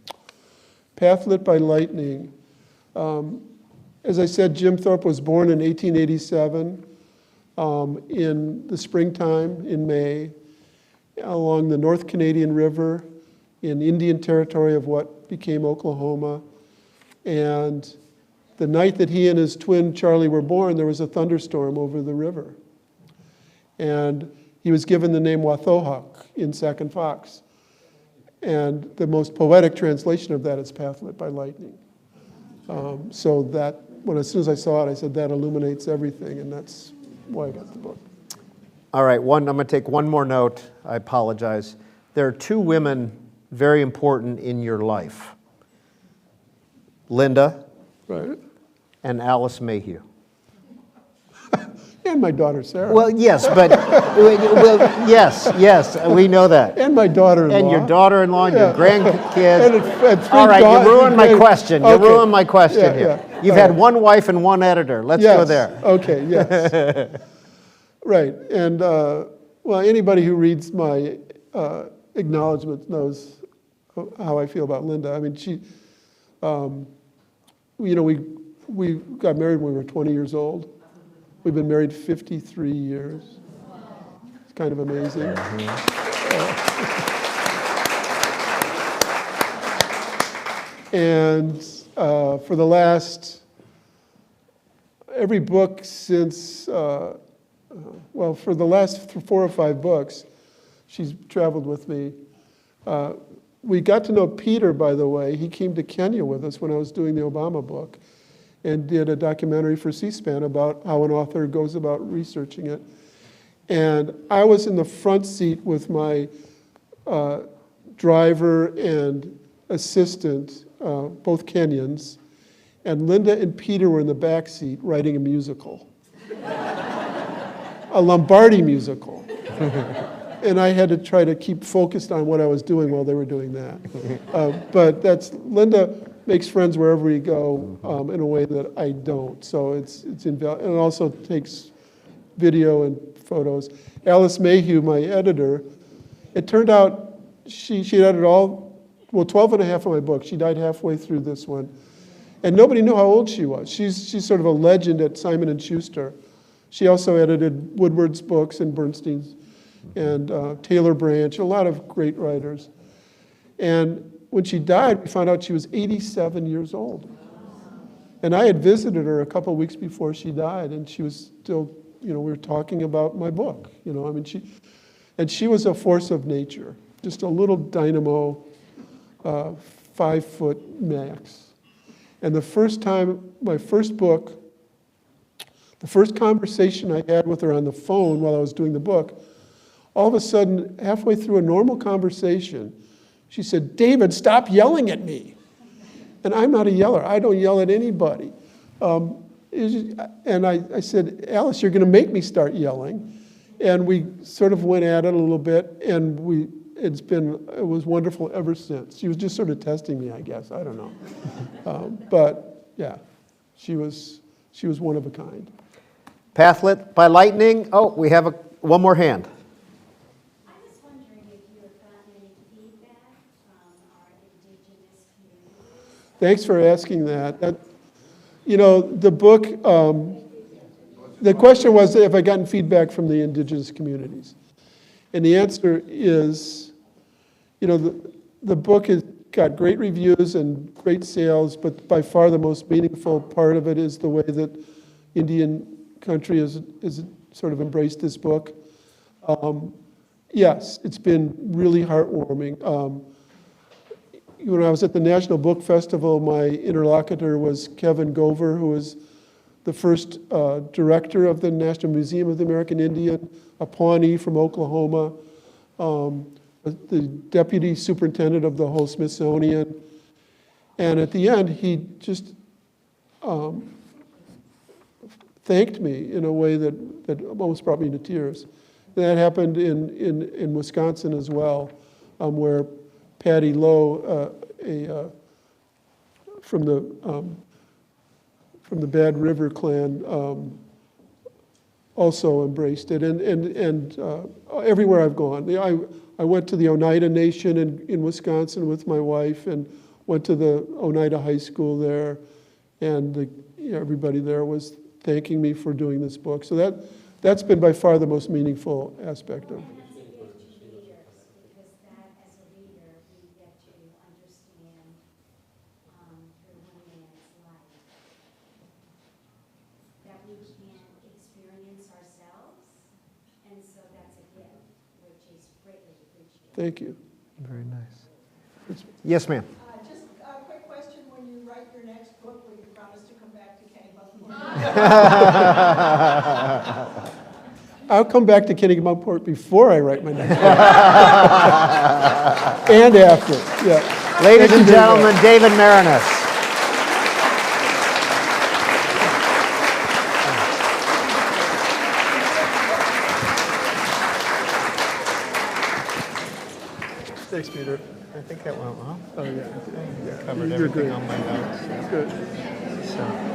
Path Lit by Lightning. As I said, Jim Thorpe was born in 1887 in the springtime, in May, along the North Canadian River in Indian Territory of what became Oklahoma. And the night that he and his twin Charlie were born, there was a thunderstorm over the river. And he was given the name Wathohawk in Sac and Fox. And the most poetic translation of that is Path Lit by Lightning. So that, as soon as I saw it, I said, that illuminates everything, and that's why I got the book. All right, I'm going to take one more note. I apologize. There are two women very important in your life. Linda Right? and Alice Mayhew. And my daughter, Sarah. Well, yes, but, yes, we know that. And my daughter-in-law. And your daughter-in-law and your grandkids. And three All right, daughters you ruined my and question. You okay. ruined my question here. Yeah. You've All had right. one wife and one editor. Let's Yes. go there. Okay, yes. Right, and anybody who reads my acknowledgments knows how I feel about Linda. I mean, she, we got married when we were 20 years old. We've been married 53 years. It's kind of amazing. And for the last, every book since, for the last 4 or 5 books, she's traveled with me. We got to know Peter, by the way. He came to Kenya with us when I was doing the Obama book and did a documentary for C-SPAN about how an author goes about researching it. And I was in the front seat with my driver and assistant, both Kenyans, and Linda and Peter were in the back seat writing a musical, a Lombardi musical. And I had to try to keep focused on what I was doing while they were doing that. But Linda makes friends wherever we go in a way that I don't. So it's invaluable. And it also takes video and photos. Alice Mayhew, my editor, it turned out she edited 12 and a half of my books. She died halfway through this one. And nobody knew how old she was. She's sort of a legend at Simon & Schuster. She also edited Woodward's books and Bernstein's and Taylor Branch, a lot of great writers. And when she died, we found out she was 87 years old. And I had visited her a couple of weeks before she died, and she was still, we were talking about my book. She was a force of nature, just a little dynamo, 5 foot max. And the first time, my first book, the first conversation I had with her on the phone while I was doing the book, all of a sudden, halfway through a normal conversation, She said, "David, stop yelling at me." And I'm not a yeller. I don't yell at anybody. And I said, "Alice, you're going to make me start yelling." And we sort of went at it a little bit, and it was wonderful ever since. She was just sort of testing me, I guess. I don't know. But yeah, she was one of a kind. Path lit by lightning. Oh, we have one more hand. I was wondering if you have gotten any feedback from our indigenous communities. Thanks for asking that. The book, the question was, have I gotten feedback from the indigenous communities? And the answer is, the book has got great reviews and great sales, but by far the most meaningful part of it is the way that Indian country has sort of embraced this book. Yes, it's been really heartwarming. When I was at the National Book Festival, my interlocutor was Kevin Gover, who was the first director of the National Museum of the American Indian, a Pawnee from Oklahoma, the deputy superintendent of the whole Smithsonian. And at the end, he just thanked me in a way that almost brought me to tears. And that happened in Wisconsin as well, where Patty Lowe, from the Bad River clan, also embraced it, and everywhere I've gone. I went to the Oneida Nation in Wisconsin with my wife, and went to the Oneida High School there, and everybody there was thanking me for doing this book. So that's been by far the most meaningful aspect of it. And that's a gift to readers, because that, as a reader, we get to understand through one man's life that we can experience ourselves, and so that's a gift, which is greatly appreciated. Thank you. Very nice. Yes, ma'am. Just a quick question, when you write your next book, will you promise to come back to Kennebunk? I'll come back to Kennebunkport before I write my next book. And after, yeah. Ladies and gentlemen, David Maraniss. Thanks, Peter. I think that went well. Oh, yeah. Covered You're everything good. on my notes. Good. So.